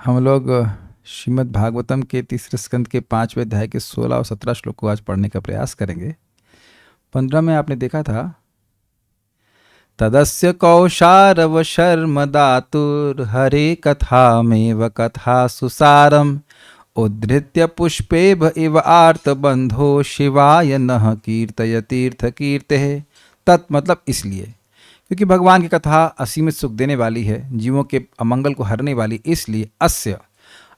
हम लोग श्रीमद् भागवतम के तीसरे स्कंद के 5वें अध्याय के 16 और 17 श्लोक को आज पढ़ने का प्रयास करेंगे। 15 में आपने देखा था, तदस्य कौशारव शर्म दातुर हरे कथामेव कथा सुसारम उद्धृत्य पुष्पेभ इव आर्त बंधो शिवाय नः कीर्तय तीर्थ कीर्ते। तत् मतलब इसलिए, क्योंकि भगवान की कथा असीमित सुख देने वाली है, जीवों के अमंगल को हरने वाली, इसलिए अस्य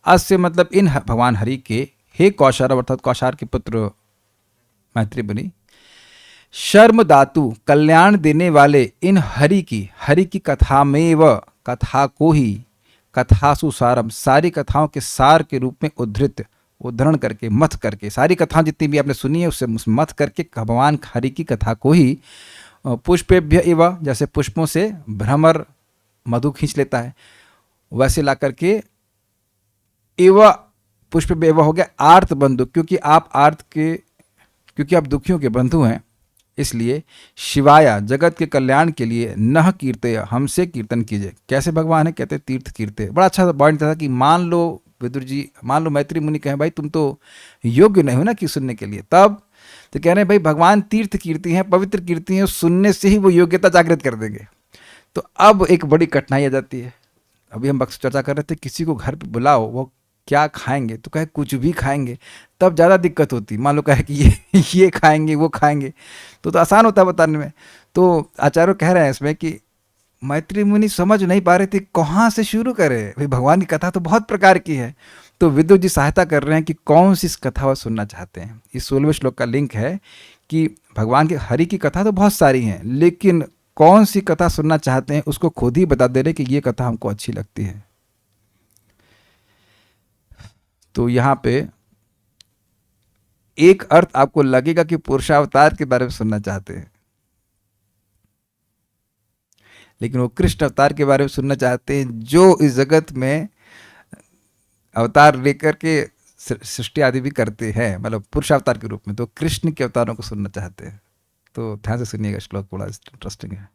अस्य मतलब इन भगवान हरि के, हे कौशार अर्थात कौशार के पुत्र मैत्री मुनि, शर्म दातु कल्याण देने वाले इन हरि की कथा में व कथा को ही कथासु सारम सारी कथाओं के सार के रूप में उद्धरण करके मथ करके, सारी कथाएं जितनी भी आपने सुनी है उससे मथ करके भगवान हरि की कथा को ही पुष्पेभ्य इव, जैसे पुष्पों से भ्रमर मधु खींच लेता है वैसे ला करके, इव पुष्प एव हो गया आर्त बंधु, क्योंकि आप दुखियों के बंधु हैं, इसलिए शिवाया जगत के कल्याण के लिए नह कीर्तय हमसे कीर्तन कीजिए। कैसे भगवान है, कहते तीर्थ कीर्ते। बड़ा अच्छा पॉइंट था कि मान लो विदुर जी, मान लो मैत्री मुनि कहें भाई तुम तो योग्य नहीं हो ना कि सुनने के लिए, तब तो कह रहे हैं भाई भगवान तीर्थ कीर्ति हैं, पवित्र कीर्ति हैं, सुनने से ही वो योग्यता जागृत कर देंगे। तो अब एक बड़ी कठिनाई आ जाती है। अभी हम चर्चा कर रहे थे, किसी को घर पे बुलाओ, वो क्या खाएंगे, तो कहे कुछ भी खाएंगे, तब ज़्यादा दिक्कत होती। मान लो कहे कि ये खाएंगे वो खाएंगे, तो आसान होता है बताने में। तो आचार्य कह रहे हैं इसमें कि मैत्री मुनि समझ नहीं पा रहे थे कहाँ से शुरू करें, भाई भगवान की कथा तो बहुत प्रकार की है। तो विदुर जी सहायता कर रहे हैं कि कौन सी इस कथा वो सुनना चाहते हैं। इस 16वें श्लोक का लिंक है कि भगवान के हरि की कथा तो बहुत सारी हैं, लेकिन कौन सी कथा सुनना चाहते हैं उसको खुद ही बता दे रहे कि ये कथा हमको अच्छी लगती है। तो यहाँ पे एक अर्थ आपको लगेगा कि पुरुषावतार के बारे में सुनना चाहते हैं, लेकिन वो कृष्ण अवतार के बारे में सुनना चाहते हैं, जो इस जगत में अवतार लेकर के सृष्टि आदि भी करते हैं, मतलब पुरुषावतार के रूप में। तो कृष्ण के अवतारों को सुनना चाहते हैं। तो ध्यान से सुनिएगा, श्लोक बड़ा इंटरेस्टिंग है।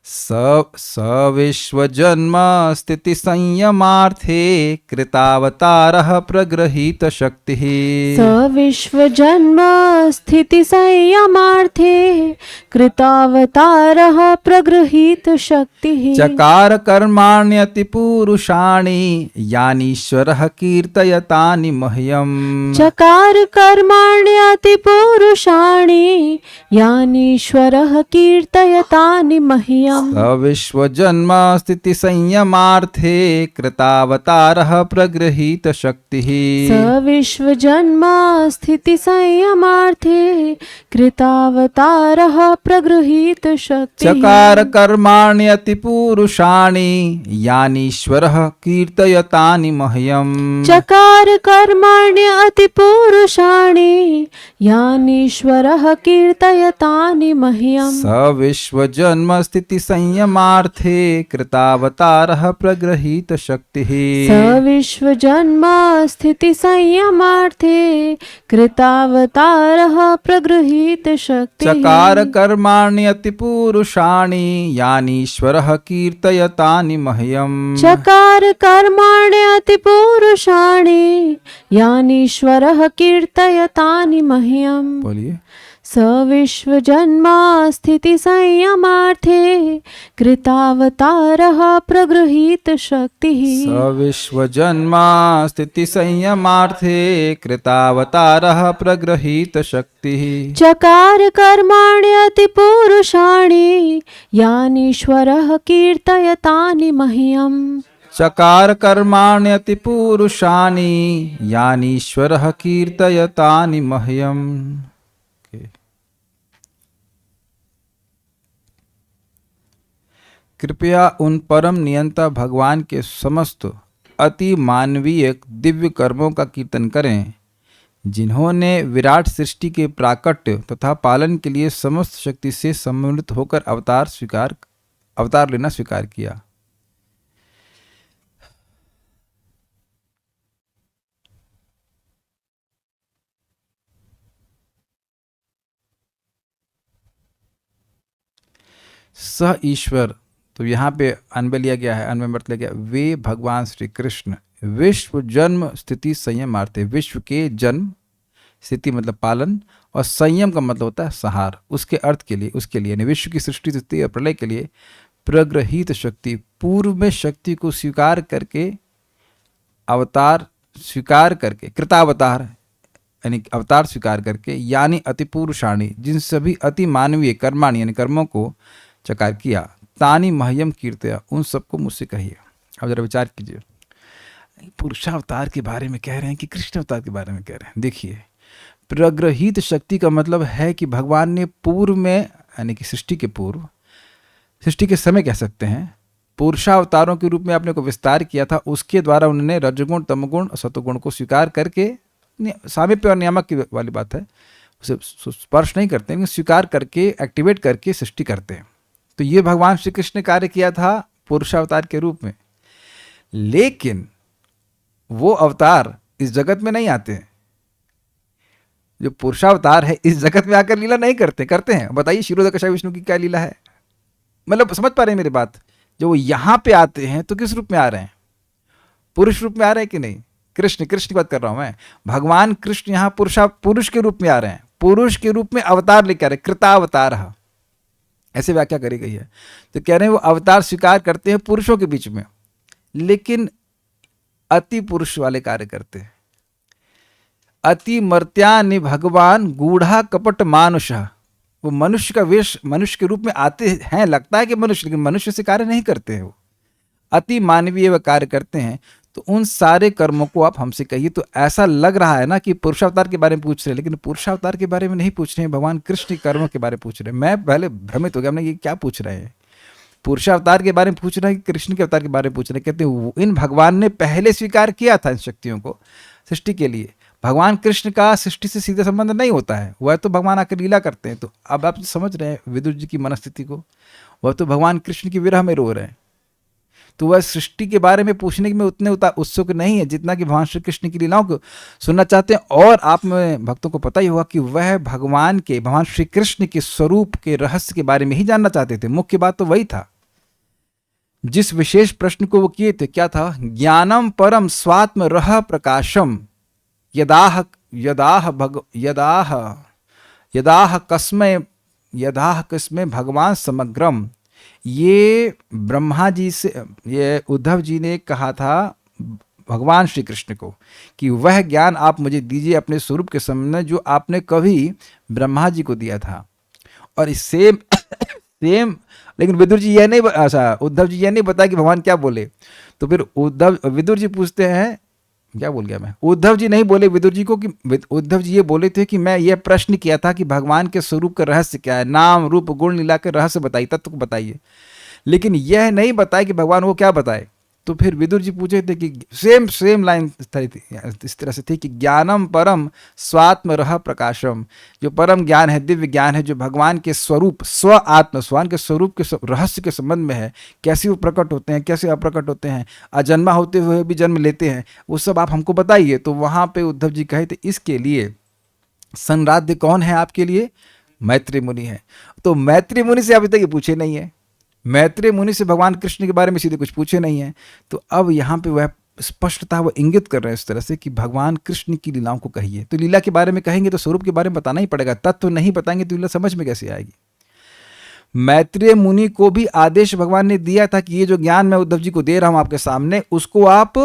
स विश्वजन्म स्थिति संयमार्थे कृतावतारः प्रगृहीत शक्तिः। स विश्वजन्म स्थिति संयमार्थे कृतावतारः प्रगृहीत शक्तिः। चकार कर्माण्यति पुरुषाणि यानीश्वरः कीर्तयतानि मह्यम्। चकार कर्माण्यति पुरुषाणि यानीश्वरः कीर्तयतानि मह्यम्। स विश्वजन्म स्थिति संयमार्थे कृतावतारः प्रगृहीत शक्तिः। स विश्वजन्म स्थिति संयमार्थे कृतावतारः प्रगृहीत शक्तिः। चकार कर्माण्यति पुरुषाणि यानीश्वरः कीर्तयतानि मह्यम्। चकार कर्माण्यति पुरुषाणि यानीश्वरः कीर्तयतानि मह्यम्। स विश्वजन्म स्थिति संयमार्थे कृतावतारः प्रगृहीत शक्तिः। स विश्वजन्म स्थिति संयमार्थे कृतावतारः प्रगृहीत शक्तिः। चकार कर्माण्यति पुरुषाणि यानीश्वरः कीर्तयतानि मह्यम्। चकार कर्माण्यति पुरुषाणि यानीश्वरः कीर्तयतानि मह्यम्। बोलिए। स विश्वजन्म स्थिति संयमार्थे कृतावतारः प्रगृहीत शक्तिः। स विश्वजन्म स्थिति संयमार्थे कृतावतारः प्रगृहीत शक्तिः। चकार कर्माण्यति पुरुषाणि यानीश्वरः कीर्तयतानि मह्यम्। चकार कर्माण्यति पुरुषाणि यानीश्वरः कीर्तयतानि मह्यम्। कृपया उन परम नियंता भगवान के समस्त अति मानवीय दिव्य कर्मों का कीर्तन करें, जिन्होंने विराट सृष्टि के प्राकट्य तथा पालन के लिए समस्त शक्ति से सम्मिलित होकर अवतार लेना स्वीकार किया। स ईश्वर, तो यहाँ पे अन्वय लिया गया है, अन्वय अर्थ लिया गया, वे भगवान श्री कृष्ण विश्व जन्म स्थिति संयम आर्ते, विश्व के जन्म, स्थिति मतलब पालन, और संयम का मतलब होता है संहार, उसके अर्थ के लिए, उसके लिए यानी विश्व की सृष्टि स्थिति और प्रलय के लिए प्रग्रहित शक्ति, पूर्व में शक्ति को स्वीकार करके, अवतार स्वीकार करके, कृतावतार यानी अवतार स्वीकार करके, यानी अति पुरुषाणी, जिन सभी अति मानवीय कर्माणी यानी कर्मों को चकार किया, तानी मह्यम कीर्तया, उन सबको मुझसे कहिए। अब जरा विचार कीजिए, पुरुषावतार के बारे में कह रहे हैं कि कृष्ण अवतार के बारे में कह रहे हैं? देखिए, प्रग्रहित शक्ति का मतलब है कि भगवान ने पूर्व में यानी कि सृष्टि के पूर्व, सृष्टि के समय कह सकते हैं, पुरुषावतारों के रूप में अपने को विस्तार किया था, उसके द्वारा उन्होंने रजगुण तमगुण और सतोगुण को स्वीकार करके, सामीप्य और नियामक की वाली बात है, उसे स्पर्श नहीं करते लेकिन स्वीकार करके, एक्टिवेट करके सृष्टि करते हैं। तो ये भगवान श्री कृष्ण ने कार्य किया था पुरुषावतार के रूप में, लेकिन वो अवतार इस जगत में नहीं आते हैं। जो पुरुषावतार है इस जगत में आकर लीला नहीं करते, करते हैं? बताइए क्षीरोदकशा विष्णु की क्या लीला है? मतलब समझ पा रहे हैं मेरी बात? जो वो यहां पे आते हैं तो किस रूप में आ रहे हैं? पुरुष रूप में आ रहे हैं कि नहीं? कृष्ण की बात कर रहा हूं मैं। भगवान कृष्ण यहाँ पुरुष के रूप में आ रहे हैं, पुरुष के रूप में अवतार लेकर आ रहे, कृतावतार, ऐसे व्याख्या करी गई है। तो कह रहे हैं वो अवतार स्वीकार करते हैं पुरुषों के बीच में, लेकिन अति पुरुष वाले कार्य करते हैं। अति मर्त्यानि भगवान गूढ़ा कपट मानुष, वो मनुष्य का वेश, मनुष्य के रूप में आते हैं, लगता है कि मनुष्य, लेकिन मनुष्य से कार्य नहीं करते हैं। वो अति मानवीय व कार्य करते हैं। तो उन सारे कर्मों को आप हमसे कहिए। तो ऐसा लग रहा है ना कि पुरुषावतार के बारे में पूछ रहे हैं, लेकिन पुरुषावतार के बारे में नहीं पूछ रहे हैं, भगवान कृष्ण के कर्मों के बारे में पूछ रहे हैं। मैं पहले भ्रमित हो गया, हमने ये क्या पूछ रहे हैं? पुरुषावतार के बारे में पूछ रहे हैं कि कृष्ण के अवतार के बारे में पूछ रहे हैं? कहते हैं इन भगवान ने पहले स्वीकार किया था इन शक्तियों को सृष्टि के लिए। भगवान कृष्ण का सृष्टि से सीधा संबंध नहीं होता है, वह तो भगवान आकर लीला करते हैं। तो अब आप समझ रहे हैं विदुर जी की मनस्थिति को, वह तो भगवान कृष्ण की विरह में रो रहे हैं। तो वह सृष्टि के बारे में पूछने में उतने उत्सुक नहीं है जितना कि भगवान श्री कृष्ण की लीलाओं को सुनना चाहते हैं। और आप में भक्तों को पता ही होगा कि वह भगवान श्री कृष्ण के स्वरूप के रहस्य के बारे में ही जानना चाहते थे। मुख्य बात तो वही था। जिस विशेष प्रश्न को वो किए थे, क्या था? ज्ञानम परम स्वात्म रह प्रकाशम यदाह कस्मय भगवान समग्रम। ये ब्रह्मा जी से, ये उद्धव जी ने कहा था भगवान श्री कृष्ण को कि वह ज्ञान आप मुझे दीजिए अपने स्वरूप के सामने जो आपने कभी ब्रह्मा जी को दिया था। और इस सेम लेकिन विदुर जी यह नहीं, अच्छा उद्धव जी यह नहीं बताया कि भगवान क्या बोले। तो फिर विदुर जी पूछते हैं, क्या बोल गया मैं? उद्धव जी नहीं बोले विदुर जी को कि, उद्धव जी ये बोले थे कि मैं ये प्रश्न किया था कि भगवान के स्वरूप का रहस्य क्या है, नाम रूप गुण लीला के रहस्य बताइए, तत्व को बताइए। लेकिन यह नहीं बताया कि भगवान वो क्या बताए। तो फिर विदुर जी पूछे थे कि सेम लाइन इस तरह से थी कि ज्ञानम परम स्वात्म रह प्रकाशम, जो परम ज्ञान है, दिव्य ज्ञान है, जो भगवान के स्वरूप स्वान के स्वरूप के रहस्य के संबंध में है, कैसे वो प्रकट होते हैं, कैसे अप्रकट होते हैं, अजन्मा होते हुए भी जन्म लेते हैं, वो सब आप हमको बताइए। तो वहाँ पे उद्धव जी कहे थे इसके लिए संराध्य कौन है आपके लिए? मैत्री मुनि है। तो मैत्री मुनि से अभी तक ये पूछे नहीं है, मैत्री मुनि से भगवान कृष्ण के बारे में सीधे कुछ पूछे नहीं है। तो अब यहाँ पे वह स्पष्टता वह इंगित कर रहे हैं इस तरह से कि भगवान कृष्ण की लीलाओं को कहिए। तो लीला के बारे में कहेंगे तो स्वरूप के बारे में बताना ही पड़ेगा, तत्व नहीं बताएंगे तो लीला समझ में कैसे आएगी। मैत्रेय मुनि को भी आदेश भगवान ने दिया था कि ये जो ज्ञान मैं उद्धव जी को दे रहा हूं आपके सामने, उसको आप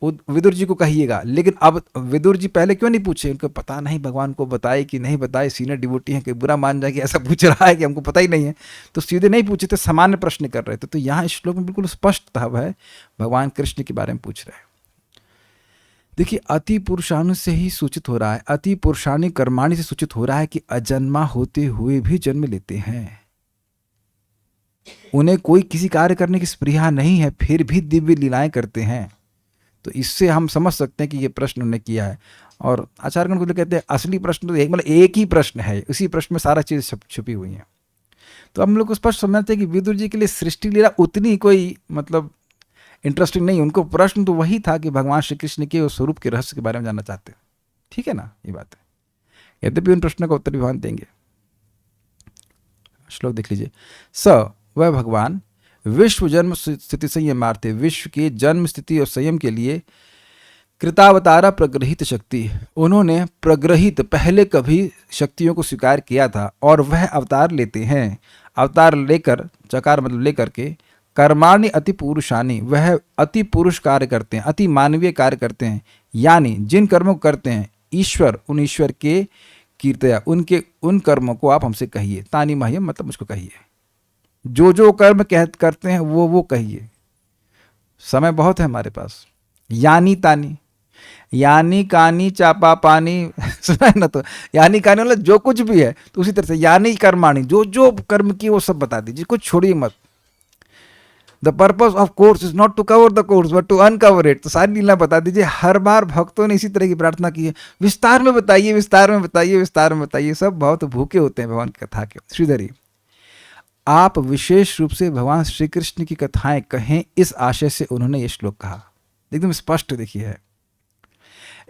विदुर जी को कहिएगा। लेकिन अब विदुर जी पहले क्यों नहीं पूछे? उनको पता नहीं भगवान को बताए कि नहीं बताए, सीनियर डिवोटी हैं, कि बुरा मान जाए कि ऐसा पूछ रहा है कि हमको पता ही नहीं है। तो सीधे नहीं पूछे थे, सामान्य प्रश्न कर रहे थे। तो यहाँ इस श्लोक में बिल्कुल स्पष्ट था वह भगवान कृष्ण के बारे में पूछ रहे हैं। देखिए, अति पुरुषाणु से ही सूचित हो रहा है, अति पुरुषाणी कर्माणी से सूचित हो रहा है कि अजन्मा होते हुए भी जन्म लेते हैं, उन्हें कोई किसी कार्य करने की स्पृहा नहीं है, फिर भी दिव्य लीलाएं करते हैं। तो इससे हम समझ सकते हैं कि ये प्रश्न उन्होंने किया है। और आचार्यगण को कहते हैं असली प्रश्न तो एक ही प्रश्न है, उसी प्रश्न में सारा चीज छुपी हुई है। तो हम लोग को स्पष्ट समझते हैं कि विदुर जी के लिए सृष्टि लीला उतनी कोई मतलब इंटरेस्टिंग नहीं। उनको प्रश्न तो वही था कि भगवान श्री कृष्ण के स्वरूप के रहस्य के बारे में जानना चाहते हैं। ठीक है ना, ये बात है। यद्यपि उन प्रश्नों का उत्तर भगवान देंगे। श्लोक देख लीजिए। स वह भगवान विश्व जन्म स्थिति संयमार्थे, विश्व के जन्म स्थिति और संयम के लिए कृतावतारा प्रग्रहित शक्ति, उन्होंने प्रग्रहित पहले कभी शक्तियों को स्वीकार किया था और वह अवतार लेते हैं। अवतार लेकर, चकार मतलब लेकर के, कर्माणि अति पुरुषानि, वह अति पुरुष कार्य करते हैं, अति मानवीय कार्य करते हैं। यानी जिन कर्मों को करते हैं ईश्वर, उन ईश्वर के कीर्तया, उनके उन कर्मों को आप हमसे कहिए। तानी मह्यम मतलब मुझको कहिए, जो कर्म करते हैं वो कहिए। समय बहुत है हमारे पास। यानी तानी, यानी कानी चापा पानी सुना है ना, तो यानी कानी मतलब जो कुछ भी है, तो उसी तरह से यानी कर्माणी, जो कर्म की वो सब बता दीजिए, कुछ छोड़िए मत। The purpose of course is not to cover the course but to uncover it, तो सारी लीला बता दीजिए। हर बार भक्तों ने इसी तरह की प्रार्थना की है, विस्तार में बताइए, विस्तार में बताइए, विस्तार में बताइए। सब बहुत भूखे होते हैं भगवान की कथा के। श्रीधरी, आप विशेष रूप से भगवान श्री कृष्ण की कथाएं कहें, इस आशय से उन्होंने ये श्लोक कहा। एकदम स्पष्ट देखिए है,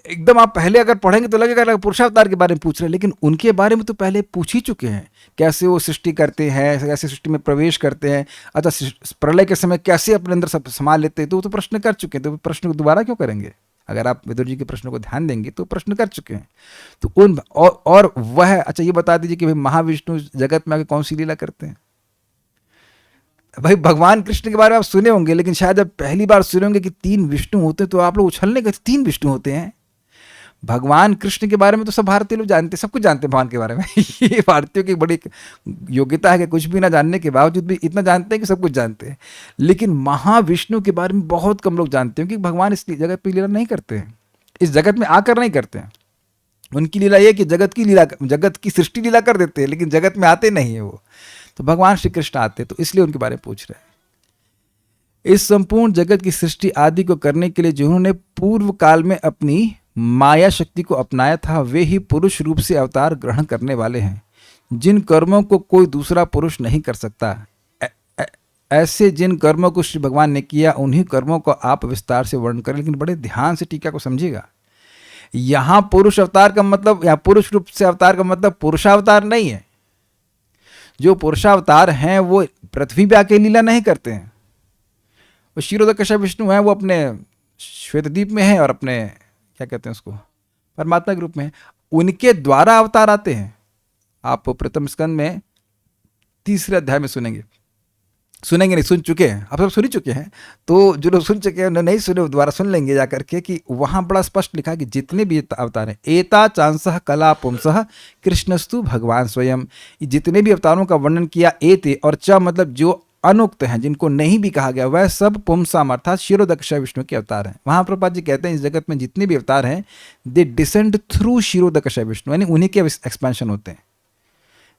एकदम आप पहले अगर पढ़ेंगे तो लगेगा पुरुषावतार के बारे में पूछ रहे हैं, लेकिन उनके बारे में तो पहले पूछ ही चुके हैं। कैसे वो सृष्टि करते हैं, कैसे सृष्टि में प्रवेश करते हैं, अच्छा प्रलय के समय कैसे अपने अंदर सब संभाल लेते हैं, तो वो तो प्रश्न कर चुके हैं। तो प्रश्न को दोबारा क्यों करेंगे? अगर आप विदुर जी के प्रश्नों को ध्यान देंगे तो प्रश्न कर चुके हैं। तो उन और वह, अच्छा ये बता दीजिए कि भाई महाविष्णु जगत में आगे कौन सी लीला करते हैं? भाई भगवान कृष्ण के बारे में आप सुने होंगे, लेकिन शायद अब पहली बार सुने होंगे कि 3 विष्णु होते हैं, तो आप लोग उछलने गए 3 विष्णु होते हैं। भगवान कृष्ण के बारे में तो सब भारतीय लोग जानते हैं, सब कुछ जानते हैं भगवान के बारे में। ये भारतीयों की बड़ी योग्यता है कि कुछ भी ना जानने के बावजूद भी इतना जानते हैं कि सब कुछ जानते हैं। लेकिन महाविष्णु के बारे में बहुत कम लोग जानते हैं, क्योंकि भगवान इस जगत पर लीला नहीं करते हैं, इस जगत में आकर नहीं करते हैं। उनकी लीला ये कि जगत की सृष्टि लीला कर देते हैं, लेकिन जगत में आते नहीं है वो। तो भगवान श्री कृष्ण आते, तो इसलिए उनके बारे में पूछ रहे हैं। इस संपूर्ण जगत की सृष्टि आदि को करने के लिए जिन्होंने पूर्व काल में अपनी माया शक्ति को अपनाया था, वे ही पुरुष रूप से अवतार ग्रहण करने वाले हैं, जिन कर्मों को कोई दूसरा पुरुष नहीं कर सकता। ऐसे जिन कर्मों को श्री भगवान ने किया, उन्हीं कर्मों को आप विस्तार से वर्णन करें। लेकिन बड़े ध्यान से टीका को समझिएगा। यहां पुरुष अवतार का मतलब, या पुरुष रूप से अवतार का मतलब पुरुषावतार नहीं है। जो पुरुषावतार हैं वो पृथ्वी पे आके लीला नहीं करते हैं। वो क्षीरोदकश विष्णु हैं, वो अपने श्वेतद्वीप में है और अपने क्या कहते हैं उसको, परमात्मा के रूप में है। उनके द्वारा अवतार आते हैं। आप प्रथम स्कंद में 3रे अध्याय में सुनेंगे नहीं, सुन चुके हैं आप, सब सुन ही चुके हैं। तो जो लोग सुन चुके हैं उन्हें नहीं सुने, वो दोबारा सुन लेंगे जाकर के, कि वहाँ बड़ा स्पष्ट लिखा है कि जितने भी अवतार हैं, एता चांसः कला पुंसः कृष्णस्तु भगवान स्वयं, जितने भी अवतारों का वर्णन किया, एते और च मतलब जो अनुक्त हैं, जिनको नहीं भी कहा गया, वह सब पुंसाम अर्थात क्षीरोदकश विष्णु के अवतार हैं। वहाँ प्रभुपाद जी कहते हैं इस जगत में जितने भी अवतार हैं, दे डिसेंड थ्रू क्षीरोदकश विष्णु, यानी उन्हीं के एक्सपेंशन होते हैं,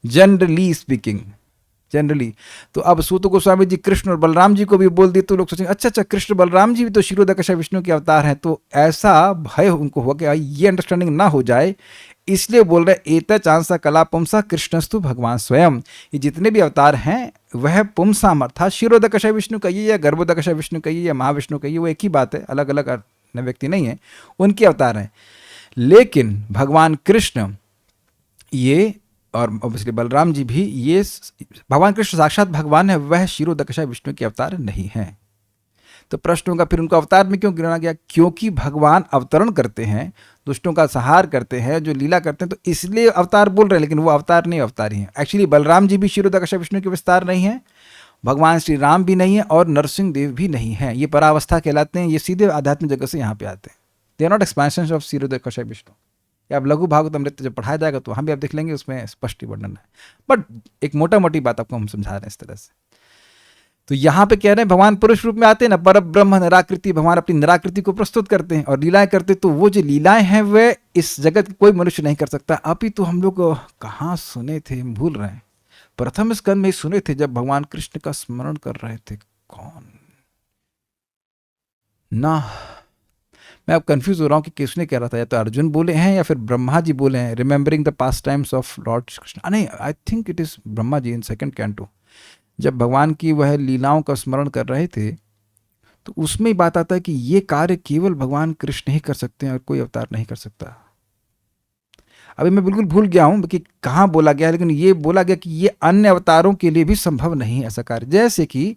जनरली स्पीकिंग। जनरली तो अब सूत गोस्वामी जी कृष्ण और बलराम जी को भी बोल दिए, तो लोग सोचेंगे अच्छा कृष्ण बलराम जी भी तो क्षीरोदकश विष्णु के अवतार हैं। तो ऐसा भय उनको हुआ कि ये अंडरस्टैंडिंग ना हो जाए, इसलिए बोल रहे एत चांसा कला पुंसा कृष्णस्तु भगवान स्वयं। ये जितने भी अवतार हैं वह पुंसाम अर्थात क्षीरोदकश विष्णु कहिए या गर्भोदकश विष्णु कहिए या महाविष्णु कहिए, वो एक ही बात है, अलग अलग व्यक्ति नहीं है, उनके अवतार हैं। लेकिन भगवान कृष्ण ये और ऑब्वियसली बलराम जी भी, ये भगवान कृष्ण साक्षात भगवान है, वह क्षीरोदकश विष्णु के अवतार नहीं है। तो प्रश्न होगा फिर उनको अवतार में क्यों गिना गया? क्योंकि भगवान अवतरण करते हैं, दुष्टों का संहार करते हैं, जो लीला करते हैं, तो इसलिए अवतार बोल रहे हैं। लेकिन वो अवतार नहीं, अवतार ही है। एक्चुअली बलराम जी भी क्षीरोदकश विष्णु के विस्तार नहीं है, भगवान श्री राम भी नहीं है और नरसिंह देव भी नहीं है। ये परावस्था कहलाते हैं, ये सीधे आध्यात्मिक जगत से यहाँ पे आते हैं। They are not expansion of Kshirodakashayi Vishnu. या अब लघु भागवतमृत जब पढ़ाया जाएगा तो वहाँ भी आप देख लेंगे, उसमें स्पष्ट वर्णन है। बट एक मोटा मोटी बात आपको हम समझा रहे हैं इस तरह से। तो यहाँ पे कह रहे हैं भगवान पुरुष रूप में आते हैं ना, पर ब्रह्म निराकृति, भगवान अपनी निराकृति को प्रस्तुत करते हैं और लीलाएं करते हैं। तो वो जो लीलाएं हैं वह इस जगत कोई मनुष्य नहीं कर सकता। अभी तो हम लोग कहाँ सुने थे, हम भूल रहे हैं। प्रथम स्कंद में सुने थे जब भगवान कृष्ण का स्मरण कर रहे थे। कौन ना, मैं अब कंफ्यूज हो रहा हूँ कि किसने कह रहा था, या तो अर्जुन बोले हैं या फिर ब्रह्मा जी बोले हैं, remembering the past times of lord Krishna. नहीं, I think it is Brahma ji in 2nd canto. जब भगवान की वह लीलाओं का स्मरण कर रहे थे तो उसमें बात आता है कि ये कार्य केवल भगवान कृष्ण ही कर सकते हैं और कोई अवतार नहीं कर सकता। अभी मैं बिल्कुल भूल गया हूं कि कहाँ बोला गया, लेकिन ये बोला गया कि ये अन्य अवतारों के लिए भी संभव नहीं है ऐसा कार्य। जैसे कि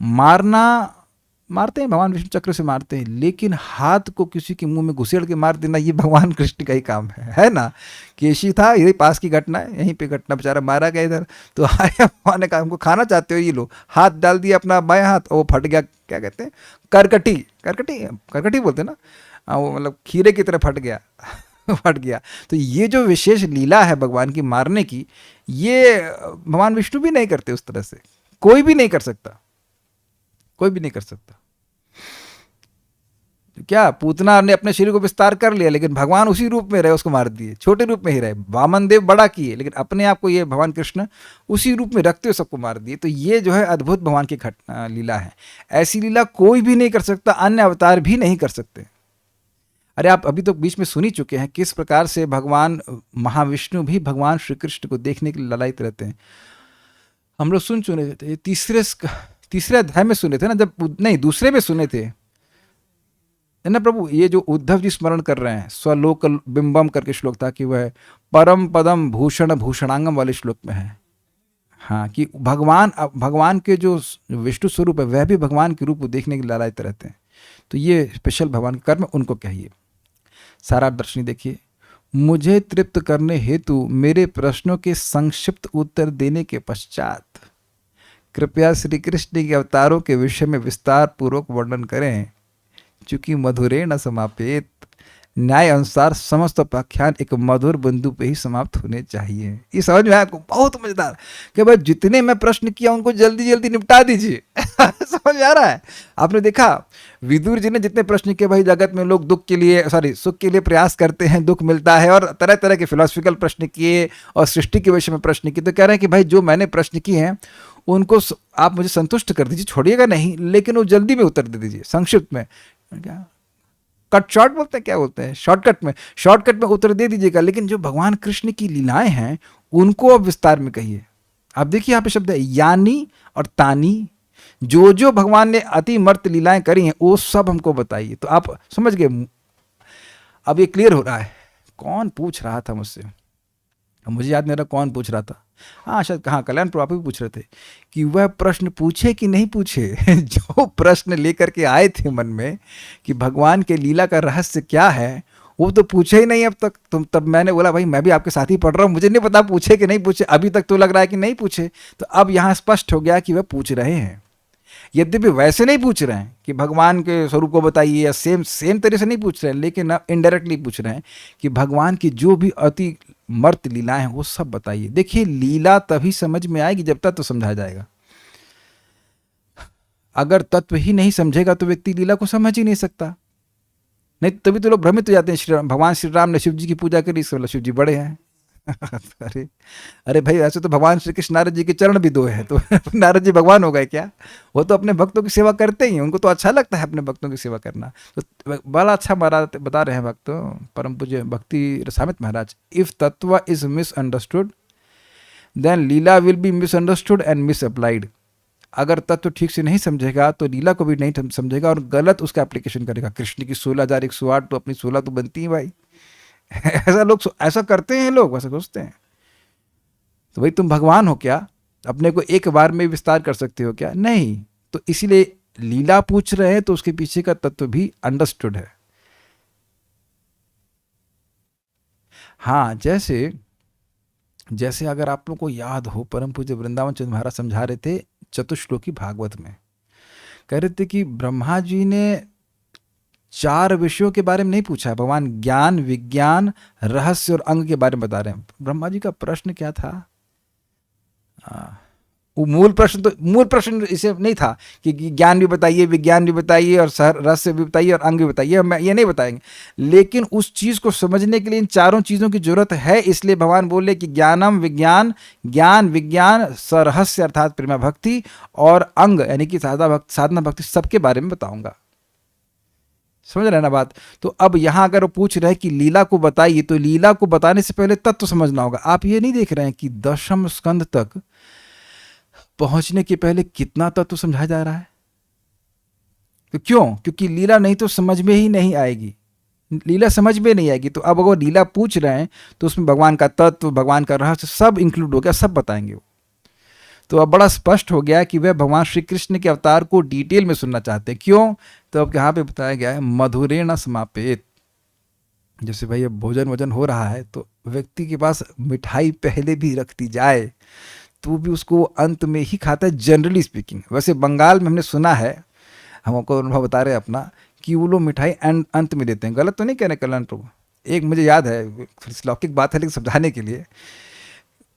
मारते हैं, भगवान विष्णु चक्र से मारते हैं, लेकिन हाथ को किसी के मुंह में घुसेड़ के मार देना ये भगवान कृष्ण का ही काम है ना। केशी था, यही पास की घटना है, यहीं पे घटना, बेचारा मारा गया इधर, तो आया भगवान ने कहा हमको खाना चाहते हो, ये लो, हाथ डाल दिया अपना बाएं हाथ और वो फट गया, क्या कहते हैं, करकटी, करकटी करकटी बोलते हैं ना, वो मतलब खीरे की तरह फट गया फट गया। तो ये जो विशेष लीला है भगवान की मारने की, ये भगवान विष्णु भी नहीं करते उस तरह से, कोई भी नहीं कर सकता, कोई भी नहीं कर सकता। क्या पूतना ने अपने शरीर को विस्तार कर लिया, लेकिन भगवान उसी रूप में रहे, उसको मार दिए, छोटे रूप में ही रहे। वामन देव बड़ा किए, लेकिन अपने आप को ये भगवान कृष्ण उसी रूप में रखते हुए सबको मार दिए। तो ये जो है अद्भुत भगवान की घटना लीला है। ऐसी लीला कोई भी नहीं कर सकता, अन्य अवतार भी नहीं कर सकते। अरे आप अभी तो बीच में सुन ही चुके हैं किस प्रकार से भगवान महाविष्णु भी भगवान श्री कृष्ण को देखने के लिए ललायित रहते हैं। हम लोग सुन चुने थे, तीसरे अध्याय में सुने थे ना, जब नहीं दूसरे में सुने थे ना प्रभु, ये जो उद्धव जी स्मरण कर रहे हैं, स्वलोक बिंबम करके श्लोक था, कि वह परम पदम भूषण भूषणांगम वाले श्लोक में है। हाँ, कि भगवान के जो विष्णु स्वरूप है वह भी भगवान के रूप को देखने के लिए लालायित रहते हैं। तो ये स्पेशल भगवान के कर्म, उनको कहिए। सारा दर्शनी देखिए, मुझे तृप्त करने हेतु मेरे प्रश्नों के संक्षिप्त उत्तर देने के पश्चात कृपया श्री कृष्ण के अवतारों के विषय में विस्तार पूर्वक वर्णन करें। चूंकि मधुरे न समापेत, न्याय अनुसार समस्त उपाख्यान एक मधुर बिंदु पे ही समाप्त होने चाहिए। ये समझ में आया आपको? बहुत मजेदार, कि भाई जितने मैं प्रश्न किया उनको जल्दी जल्दी निपटा दीजिए। समझ में आ रहा है? आपने देखा विदुर जी ने जितने प्रश्न किए, भाई जगत में लोग सुख के लिए प्रयास करते हैं, दुख मिलता है, और तरह तरह के फिलोसफिकल प्रश्न किए और सृष्टि के विषय में प्रश्न किए। तो कह रहे हैं कि भाई जो मैंने प्रश्न किए हैं उनको आप मुझे संतुष्ट कर दीजिए, छोड़िएगा नहीं, लेकिन वो जल्दी में उत्तर दे दीजिए, संक्षिप्त में, क्या कट शॉर्ट बोलते हैं, क्या बोलते हैं, शॉर्टकट में उत्तर दे दीजिएगा। लेकिन जो भगवान कृष्ण की लीलाएं हैं उनको अब विस्तार में कहिए। आप देखिए यहाँ पे शब्द है यानी और तानी, जो जो भगवान ने अति मर्त लीलाएं करी हैं वो सब हमको बताइए। तो आप समझ गए, अब ये क्लियर हो रहा है। कौन पूछ रहा था मुझसे, मुझे याद नहीं रहा कौन पूछ रहा था, हाँ शायद कहाँ कल्याण प्रभु भी पूछ रहे थे कि वह प्रश्न पूछे कि नहीं पूछे। जो प्रश्न लेकर के आए थे मन में कि भगवान के लीला का रहस्य क्या है, वो तो पूछे ही नहीं अब तक। तब मैंने बोला भाई मैं भी आपके साथ ही पढ़ रहा हूँ, मुझे नहीं पता पूछे कि नहीं पूछे, अभी तक तो लग रहा है कि नहीं पूछे। तो अब यहाँ स्पष्ट हो गया कि वह पूछ रहे हैं, यद्यपि वैसे नहीं पूछ रहे हैं कि भगवान के स्वरूप को बताइए, या सेम तरह से नहीं पूछ रहे हैं, लेकिन इनडायरेक्टली पूछ रहे हैं कि भगवान की जो भी अति मर्त लीलाएं हैं वो सब बताइए। देखिए लीला तभी समझ में आएगी जब तत्व समझाया जाएगा। अगर तत्व ही नहीं समझेगा तो व्यक्ति लीला को समझ ही नहीं सकता। नहीं तभी तो लोग भ्रमित हो जाते हैं। भगवान श्री राम ने शिव जी की पूजा करी, इसका मतलब शिव जी बड़े हैं। अरे भाई ऐसे तो भगवान श्री कृष्ण नारद जी के चरण भी 2 हैं, तो नारद जी भगवान हो गए क्या? वो तो अपने भक्तों की सेवा करते ही, उनको तो अच्छा लगता है अपने भक्तों की सेवा करना। तो बड़ा अच्छा बता रहे हैं भक्तों, परम पूज्य Bhakti Rasamit Maharaj, if tattva is misunderstood then lila will be misunderstood and misapplied. अगर तत्व ठीक से नहीं समझेगा तो लीला को भी नहीं समझेगा और गलत उसका एप्लीकेशन करेगा। कृष्ण की 16,108 तो अपनी 16 तो बनती है भाई। ऐसा करते हैं लोग, वैसा सोचते हैं। तो भाई तुम भगवान हो क्या? अपने को एक बार में विस्तार कर सकते हो क्या? नहीं। तो इसीलिए लीला पूछ रहे हैं तो उसके पीछे का तत्व भी अंडरस्टूड है। हाँ, जैसे अगर आप लोग को याद हो, परम पूज्य वृंदावन चंद्र महाराज समझा रहे थे चतुश्लोकी भागवत में, कह रहे थे कि ब्रह्मा जी ने 4 विषयों के बारे में नहीं पूछा है, भगवान ज्ञान, विज्ञान, रहस्य और अंग के बारे में बता रहे हैं। ब्रह्मा जी का प्रश्न क्या था? वो मूल प्रश्न इसे नहीं था कि ज्ञान भी बताइए, विज्ञान भी बताइए, और रहस्य भी बताइए, और अंग भी बताइए, हम ये नहीं बताएंगे। लेकिन उस चीज को समझने के लिए इन 4 चीजों की जरूरत है, इसलिए भगवान बोले कि ज्ञानम विज्ञान, ज्ञान विज्ञान सरहस्य अर्थात प्रेमा भक्ति, और अंग यानी कि साधना भक्ति, सबके बारे में बताऊंगा। समझ रहे ना बात? तो अब यहां अगर वो पूछ रहे हैं कि लीला को बताइए, तो लीला को बताने से पहले तत्व समझना होगा। आप ये नहीं देख रहे हैं कि 10वें स्कंद तक पहुंचने के पहले कितना तत्व समझाया जा रहा है? तो क्यों? क्योंकि लीला नहीं तो समझ में ही नहीं आएगी, लीला समझ में नहीं आएगी। तो अब अगर लीला पूछ रहे हैं तो उसमें भगवान का तत्व, भगवान का रहस्य सब इंक्लूड हो गया, सब बताएंगे वो। तो अब बड़ा स्पष्ट हो गया कि वह भगवान श्री कृष्ण के अवतार को डिटेल में सुनना चाहते हैं। क्यों? तो अब यहाँ पे बताया गया है मधुरेण समापेत। जैसे भाई अब भोजन वजन हो रहा है तो व्यक्ति के पास मिठाई पहले भी रख दी जाए तो भी उसको अंत में ही खाता है, जनरली स्पीकिंग। वैसे बंगाल में हमने सुना है, हम आपको अनुभव बता रहे हैं अपना, कि वो लोग मिठाई अंत में देते हैं। गलत तो नहीं कह रहे कल्याण प्रभु। एक मुझे याद है, लौकिक बात है लेकिन समझाने के लिए,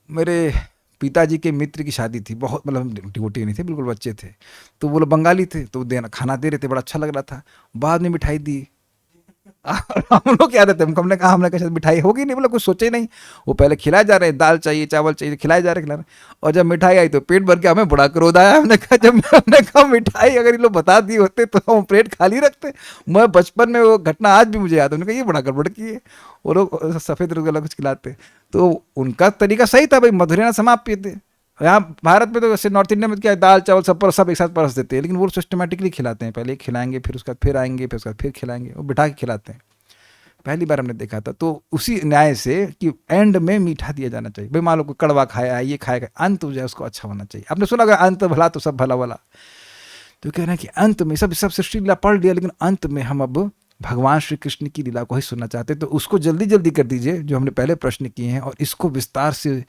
मेरे पिताजी के मित्र की शादी थी, बहुत मतलब डिवोटी नहीं थे, बिल्कुल बच्चे थे, तो वो लोग बंगाली थे, तो देना खाना दे रहे थे, बड़ा अच्छा लग रहा था। बाद में मिठाई दी, हम लोग क्या रहते हैं, हमने कहा हमने कहा मिठाई होगी नहीं, बोला कुछ सोचे ही नहीं। वो पहले खिलाए जा रहे हैं, दाल चाहिए चावल चाहिए, खिलाए जा रहे और जब मिठाई आई तो पेट भर के हमें बड़ा क्रोध आया। हमने कहा मिठाई अगर ये लोग बता दिए होते तो हम प्लेट खाली रखते। मैं बचपन में वो घटना आज भी मुझे याद है। उन्होंने कहा ये बड़ा गड़बड़ की है, वो लोग सफ़ेद रसगुल्ला कुछ खिलाते, तो उनका तरीका सही था भाई, मधुरेण समाप्यते। यहाँ भारत में तो वैसे नॉर्थ इंडिया में क्या है, दाल चावल सब एक साथ परस देते हैं, लेकिन वो सिस्टमेटिकली खिलाते हैं। पहले खिलाएंगे, फिर उसके बाद फिर आएंगे, फिर उसके बाद फिर खिलाएंगे, वो बिठा के खिलाते हैं। पहली बार हमने देखा था। तो उसी न्याय से कि एंड में मीठा दिया जाना चाहिए। भाई मान लो कोई कड़वा खाया है, ये खाएगा, अंत जो है उसको अच्छा होना चाहिए। आपने सुना अगर अंत भला तो सब भला वाला, तो कह रहे हैं कि अंत में सब सृष्टि लीला पढ़ लिया, लेकिन अंत में हम अब भगवान श्री कृष्ण की लीला को ही सुनना चाहते हैं। तो उसको जल्दी जल्दी कर दीजिए जो हमने पहले प्रश्न किए हैं, और इसको विस्तार से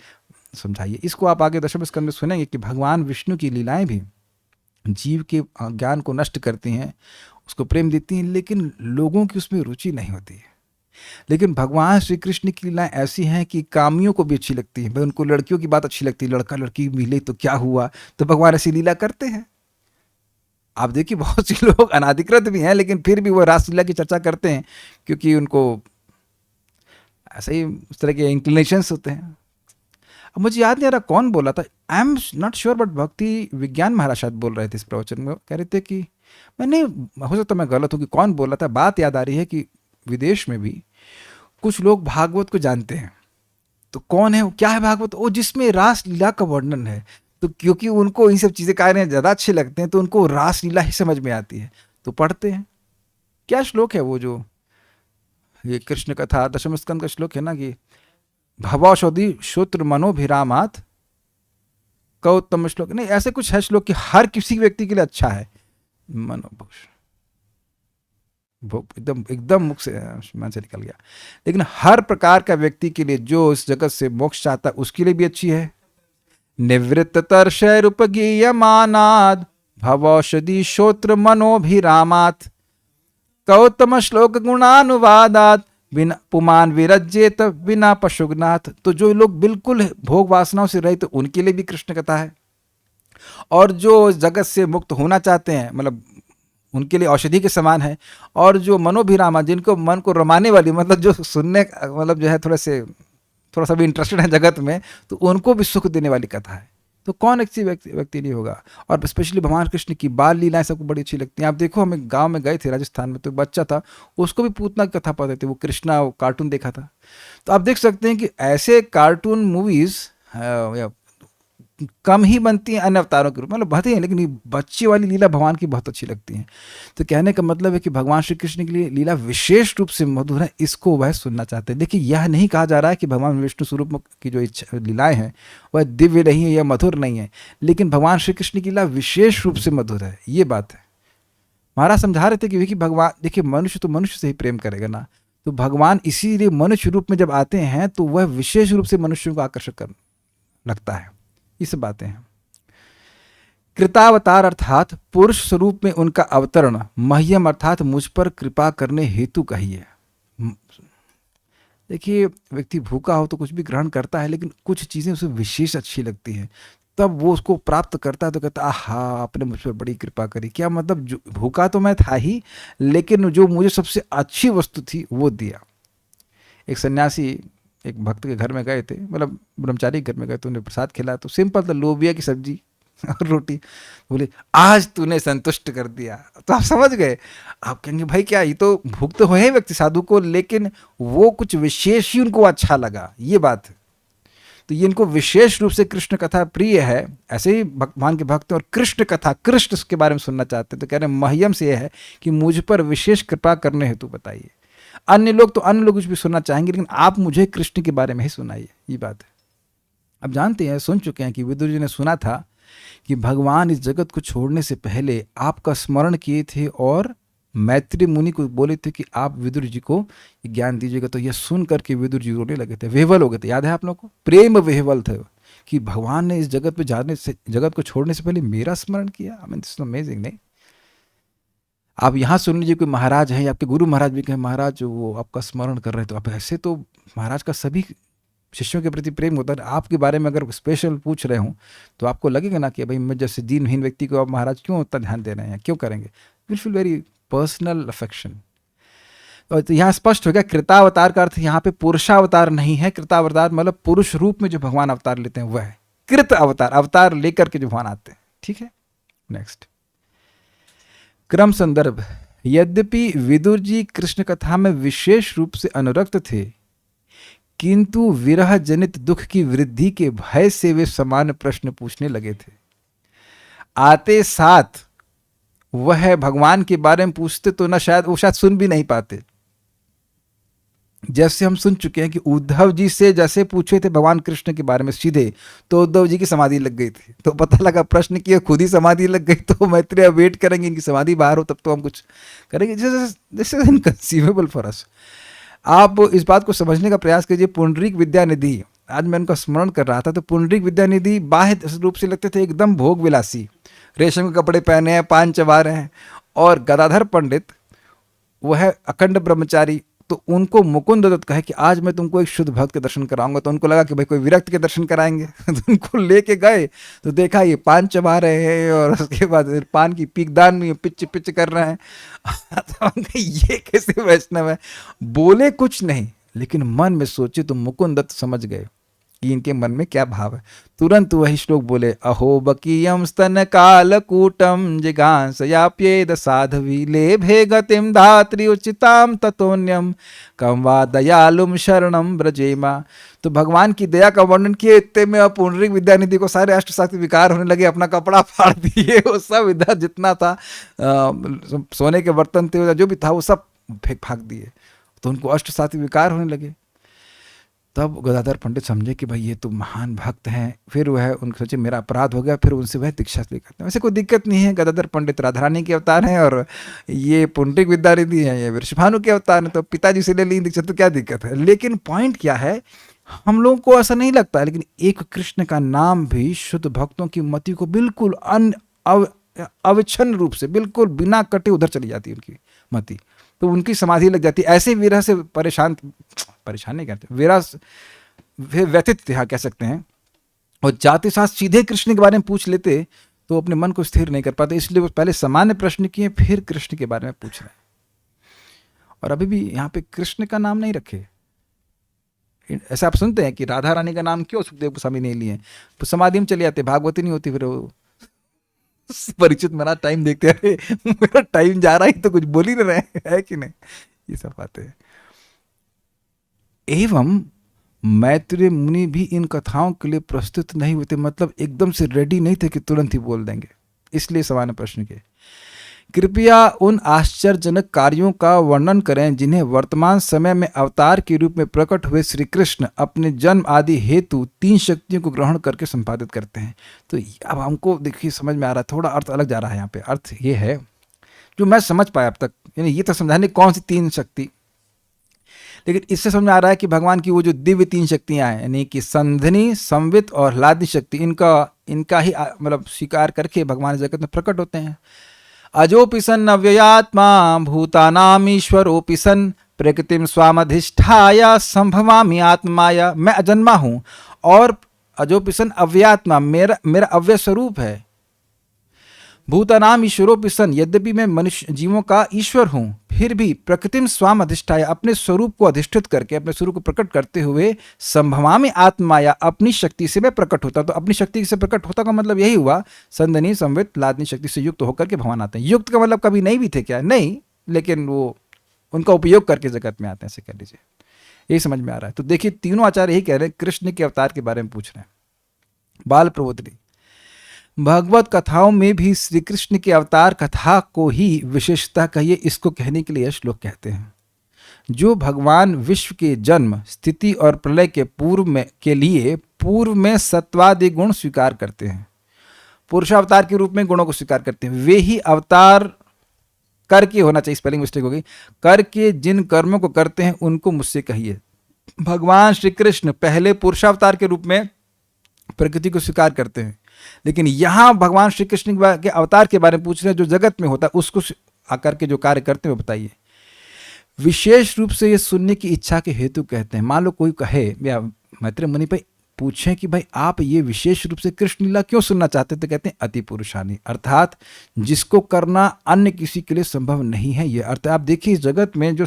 समझाइए। इसको आप आगे दशम स्कंद में सुनेंगे कि भगवान विष्णु की लीलाएं भी जीव के ज्ञान को नष्ट करती हैं, उसको प्रेम देती हैं, लेकिन लोगों की उसमें रुचि नहीं होती है। लेकिन भगवान श्री कृष्ण की लीलाएं ऐसी हैं कि कामियों को भी अच्छी लगती है। भाई उनको लड़कियों की बात अच्छी लगती है, लड़का लड़की मिले तो क्या हुआ, तो भगवान ऐसी लीला करते हैं। आप देखिए बहुत से लोग अनाधिकृत भी हैं, लेकिन फिर भी वो रासलीला की चर्चा करते हैं, क्योंकि उनको ऐसे ही उस तरह के इंक्लिनेशंस होते हैं। अब मुझे याद नहीं आ रहा कौन बोला था, I am not sure, but भक्ति विज्ञान महाराज शायद बोल रहे थे इस प्रवचन में। कह रहे थे कि मैंने, हो सकता मैं गलत हूँ कि कौन बोला था, बात याद आ रही है कि विदेश में भी कुछ लोग भागवत को जानते हैं। तो कौन है वो, क्या है भागवत? वो जिसमें रास लीला का वर्णन है। तो क्योंकि उनको इन सब चीज़ें कार्य ज़्यादा अच्छे लगते हैं, तो उनको रास लीला ही समझ में आती है, तो पढ़ते हैं। क्या श्लोक है वो, जो ये कृष्ण कथा दशम स्कंद का श्लोक है ना, कि भवौषधि श्रोत्र मनोभिरामात, कौतम श्लोक नहीं, ऐसे कुछ है श्लोक कि हर किसी व्यक्ति के लिए अच्छा है। मनोभूष एकदम एकदम मुख से मन से निकल गया। लेकिन हर प्रकार का व्यक्ति के लिए, जो इस जगत से मोक्ष चाहता है उसके लिए भी अच्छी है। निवृत्त तर्षैरुपगीयमानाद् भवौषधि श्रोत्र मनोभिरामात् कौतम श्लोक गुणानुवादात् बिना पुमान विरज्येत बिना पशुघ्नाथ। तो जो लोग बिल्कुल भोग वासनाओं से रहित, तो उनके लिए भी कृष्ण कथा है। और जो जगत से मुक्त होना चाहते हैं, मतलब उनके लिए औषधि के समान है। और जो मनोभिरामा, जिनको मन को रमाने वाली, मतलब जो सुनने, मतलब जो है थोड़ा सा भी इंटरेस्टेड है जगत में, तो उनको भी सुख देने वाली कथा है। तो कौन अच्छी व्यक्ति नहीं होगा। और स्पेशली भगवान कृष्ण की बाल लीलाएं सबको बड़ी अच्छी लगती हैं। आप देखो, हम एक गांव में गए थे राजस्थान में, तो एक बच्चा था, उसको भी पूतना की कथा पता थी, वो कृष्णा कार्टून देखा था। तो आप देख सकते हैं कि ऐसे कार्टून मूवीज़ कम ही बनती हैं अन्य अवतारों के रूप में, मतलब बनती हैं, लेकिन ये बच्चे वाली लीला भगवान की बहुत अच्छी लगती हैं। तो कहने का मतलब है कि भगवान श्री कृष्ण के लिए लीला विशेष रूप से मधुर है, इसको वह सुनना चाहते हैं। देखिए, यह नहीं कहा जा रहा है कि भगवान विष्णु स्वरूप की जो लीलाएं हैं वह दिव्य नहीं है या मधुर नहीं है, लेकिन भगवान श्री कृष्ण की लीला विशेष रूप से मधुर है, ये बात है। महाराज समझा रहे थे कि भगवान, देखिए मनुष्य तो मनुष्य से ही प्रेम करेगा ना, तो भगवान इसीलिए मनुष्य रूप में जब आते हैं तो वह विशेष रूप से मनुष्यों को आकर्षक कर लगता है। ये सब बातें हैं। कृतावतार अर्थात पुरुष स्वरूप में उनका अवतरण, मह्यम अर्थात मुझ पर कृपा करने हेतु कहिए। देखिए, व्यक्ति भूखा हो तो कुछ भी ग्रहण करता है, लेकिन कुछ चीज़ें उसे विशेष अच्छी लगती हैं, तब वो उसको प्राप्त करता है तो कहता है आहा, आपने मुझ पर बड़ी कृपा करी। क्या मतलब, जो भूखा तो मैं था ही, लेकिन जो मुझे सबसे अच्छी वस्तु थी वो दिया। एक सन्यासी एक भक्त के घर में गए थे, मतलब ब्रह्मचारी के घर में गए, तो उन्हें प्रसाद खिलाया, तो सिंपल था, लोबिया की सब्जी और रोटी। बोले आज तूने संतुष्ट कर दिया। तो आप समझ गए। आप कहेंगे भाई क्या, ये तो भूख तो है व्यक्ति साधु को, लेकिन वो कुछ विशेष ही उनको अच्छा लगा, ये बात है। तो ये इनको विशेष रूप से कृष्ण कथा प्रिय है। ऐसे ही भगवान के भक्त और कृष्ण कथा, कृष्ण के बारे में सुनना चाहते हैं, तो कह रहे हैं मह्यम से यह है कि मुझ पर विशेष कृपा करने हेतु बताइए। अन्य लोग तो अन्य लोग कुछ भी सुनना चाहेंगे, लेकिन आप मुझे कृष्ण के बारे में ही सुनाइए, ये बात है। अब जानते हैं, सुन चुके हैं कि विदुर जी ने सुना था कि भगवान इस जगत को छोड़ने से पहले आपका स्मरण किए थे और मैत्री मुनि को बोले थे कि आप विदुर जी को ज्ञान दीजिएगा। तो यह सुन करके विदुर जी रोने लगे थे, वेहवल हो गए थे। याद है आप लोग को? प्रेम वेहवल थे कि भगवान ने इस जगत पे जाने से, जगत को छोड़ने से पहले मेरा स्मरण किया। I mean this amazing. नहीं, आप यहाँ सुन लीजिए कोई महाराज हैं, आपके गुरु महाराज भी कहें महाराज वो आपका स्मरण कर रहे हैं, तो आप ऐसे तो महाराज का सभी शिष्यों के प्रति प्रेम होता है। आपके बारे में अगर स्पेशल पूछ रहे हूँ तो आपको लगेगा ना कि भाई मैं जैसे दीनहीन व्यक्ति को आप महाराज क्यों उतना ध्यान दे रहे हैं, क्यों करेंगे? Will feel very personal affection. तो यहाँ स्पष्ट हो गया कृतावतार का अर्थ यहाँ पे पुरुषावतार नहीं है। कृतावतार मतलब पुरुष रूप में जो भगवान अवतार लेते हैं वह है। कृत अवतार, अवतार लेकर के जो भगवान आते हैं। ठीक है, नेक्स्ट क्रम संदर्भ। यद्यपि विदुर जी कृष्ण कथा में विशेष रूप से अनुरक्त थे, किंतु विरह जनित दुख की वृद्धि के भय से वे समान प्रश्न पूछने लगे थे। आते साथ वह भगवान के बारे में पूछते तो ना शायद वो शायद सुन भी नहीं पाते। जैसे हम सुन चुके हैं कि उद्धव जी से जैसे पूछे थे भगवान कृष्ण के बारे में सीधे, तो उद्धव जी की समाधि लग गई थी। तो पता लगा प्रश्न किया, खुद ही समाधि लग गई। तो मैत्रेय वेट करेंगे इनकी समाधि बाहर हो तब तो हम कुछ करेंगे। This is inconceivable for us. आप इस बात को समझने का प्रयास कीजिए। पुंडरीक विद्यानिधि, आज मैं उनका स्मरण कर रहा था, तो पुंडरीक विद्यानिधि बाह्य रूप से लगते थे एकदम भोग विलासी, रेशम के कपड़े पहने हैं, पान चबा रहे हैं। और गदाधर पंडित वो है अखंड ब्रह्मचारी। तो उनको मुकुंद दत्त कहे कि आज मैं तुमको एक शुद्ध भक्त के दर्शन कराऊंगा। तो उनको लगा कि भाई कोई विरक्त के दर्शन कराएंगे। तो उनको लेके गए तो देखा ये पान चबा रहे हैं और उसके बाद पान की पीकदान में पिच पिच कर रहे हैं। तो ये कैसे वैष्णव है? बोले कुछ नहीं, लेकिन मन में सोचे तो मुकुंद दत्त समझ गए कि इनके मन में क्या भाव है। तुरंत वही श्लोक बोले, अहो बकीयम स्तन कालकूटम जिगांसयाप्येद साधवी लेभे गतिम धात्री उचिताम ततोन्यम कम वा दयालुम शरणम ब्रजेमा। तो भगवान की दया का वर्णन किए, इतने में पुंडरीक विद्यानिधि को सारे अष्ट शक्ति विकार होने लगे। अपना कपड़ा फाड़ दिए, वो सब इधर जितना था सोने के बर्तन थे जो भी था वो सब फेंक दिए। तो उनको अष्ट शक्ति विकार होने लगे। तब गदाधर पंडित समझे कि भाई ये तो महान भक्त हैं। फिर वह उनके सोचे मेरा अपराध हो गया, फिर उनसे वह दीक्षा स्वीकार करते हैं। वैसे कोई दिक्कत नहीं है, गदाधर पंडित राधा रानी के अवतार हैं और ये पुंडरीक विद्यानिधि हैं, ये वृषभानु के अवतार हैं, तो पिताजी से ले ली दीक्षा तो क्या दिक्कत है। लेकिन पॉइंट क्या है, हम लोगों को ऐसा नहीं लगता, लेकिन एक कृष्ण का नाम भी शुद्ध भक्तों की मति को बिल्कुल अविच्छिन्न रूप से बिल्कुल बिना कटे उधर चली जाती है उनकी मति। तो उनकी समाधि लग जाती है। ऐसे विरह से परेशान नहीं करते, विरह व्यतीत थे, हाँ कह सकते हैं। और जाते साथ सीधे कृष्ण के बारे में पूछ लेते तो अपने मन को स्थिर नहीं कर पाते, इसलिए वो पहले सामान्य प्रश्न किए फिर कृष्ण के बारे में पूछ रहे हैं। और अभी भी यहाँ पे कृष्ण का नाम नहीं रखे। ऐसा आप सुनते हैं कि राधा रानी का नाम क्यों सुखदेव गोस्वामी नहीं लिए, तो समाधि में चले जाते, भागवती नहीं होती। फिर वो परिचित मेरा टाइम देखते रहे, मेरा टाइम जा रहा है तो कुछ बोल ही नहीं रहे, है कि नहीं? ये सब बातें। एवं मैत्रेय मुनि भी इन कथाओं के लिए प्रस्तुत नहीं हुए थे, मतलब एकदम से रेडी नहीं थे कि तुरंत ही बोल देंगे, इसलिए सवाल प्रश्न के। कृपया उन आश्चर्यजनक कार्यों का वर्णन करें जिन्हें वर्तमान समय में अवतार के रूप में प्रकट हुए श्री कृष्ण अपने जन्म आदि हेतु 3 शक्तियों को ग्रहण करके संपादित करते हैं। तो अब हमको देखिए समझ में आ रहा है, थोड़ा अर्थ अलग जा रहा है यहाँ पे। अर्थ ये है जो मैं समझ पाया अब तक, यानी ये तो समझाने कौन सी 3 शक्ति, लेकिन इससे समझ में आ रहा है कि भगवान की वो जो दिव्य 3 शक्तियाँ हैं, यानी कि संधिनी, संवित और ह्लादि शक्ति, इनका ही मतलब स्वीकार करके भगवान जगत में प्रकट होते हैं। अजोपि सन् अव्ययात्मा भूतानाम ईश्वरोपि सन् प्रकृतिम स्वामधिष्ठाय संभवामि आत्माया। मैं अजन्मा हूँ और अजोपि सन् अव्ययात्मा, मेरा अव्यय स्वरूप है। भूतानाम ईश्वरोपि सन्, यद्यपि मैं मनुष्य जीवों का ईश्वर हूँ, फिर भी प्रकृतिम स्वाम अधिष्ठाय, अपने स्वरूप को अधिष्ठित करके अपने स्वरूप को प्रकट करते हुए संभवामि आत्माया, अपनी शक्ति से मैं प्रकट होता। तो अपनी शक्ति से प्रकट होता का मतलब यही हुआ संदनी संवित लादनी शक्ति से युक्त होकर के भगवान आते हैं। युक्त का मतलब कभी नहीं भी थे क्या? नहीं, लेकिन वो उनका उपयोग करके जगत में आते हैं, ऐसे कह लीजिए। यही समझ में आ रहा है। तो देखिए तीनों आचार्य यही कह रहे हैं, कृष्ण के अवतार के बारे में पूछ रहे हैं। बाल प्रबोधनी, भगवत कथाओं में भी श्री कृष्ण के अवतार कथा को ही विशेषता कहिए, इसको कहने के लिए श्लोक कहते हैं। जो भगवान विश्व के जन्म, स्थिति और प्रलय के पूर्व में सत्वादि गुण स्वीकार करते हैं। पुरुषावतार के रूप में गुणों को स्वीकार करते हैं, वे ही अवतार करके, होना चाहिए, स्पेलिंग मिस्टेक हो गई, करके जिन कर्मों को करते हैं उनको मुझसे कहिए। भगवान श्री कृष्ण पहले पुरुषावतार के रूप में प्रकृति को स्वीकार करते हैं, लेकिन यहाँ भगवान श्री कृष्ण के अवतार के बारे में पूछ रहे हैं, जो जगत में होता है उसको आकर के जो कार्य करते हैं वो बताइए। विशेष रूप से ये सुनने की इच्छा के हेतु कहते हैं। मान लो कोई कहे, या मैत्रेय मुनि भाई पूछें कि भाई आप ये विशेष रूप से कृष्ण लीला क्यों सुनना चाहते हैं, तो कहते हैं अति पुरुषानी, अर्थात जिसको करना अन्य किसी के लिए संभव नहीं है। ये अर्थ आप देखिए, इस जगत में जो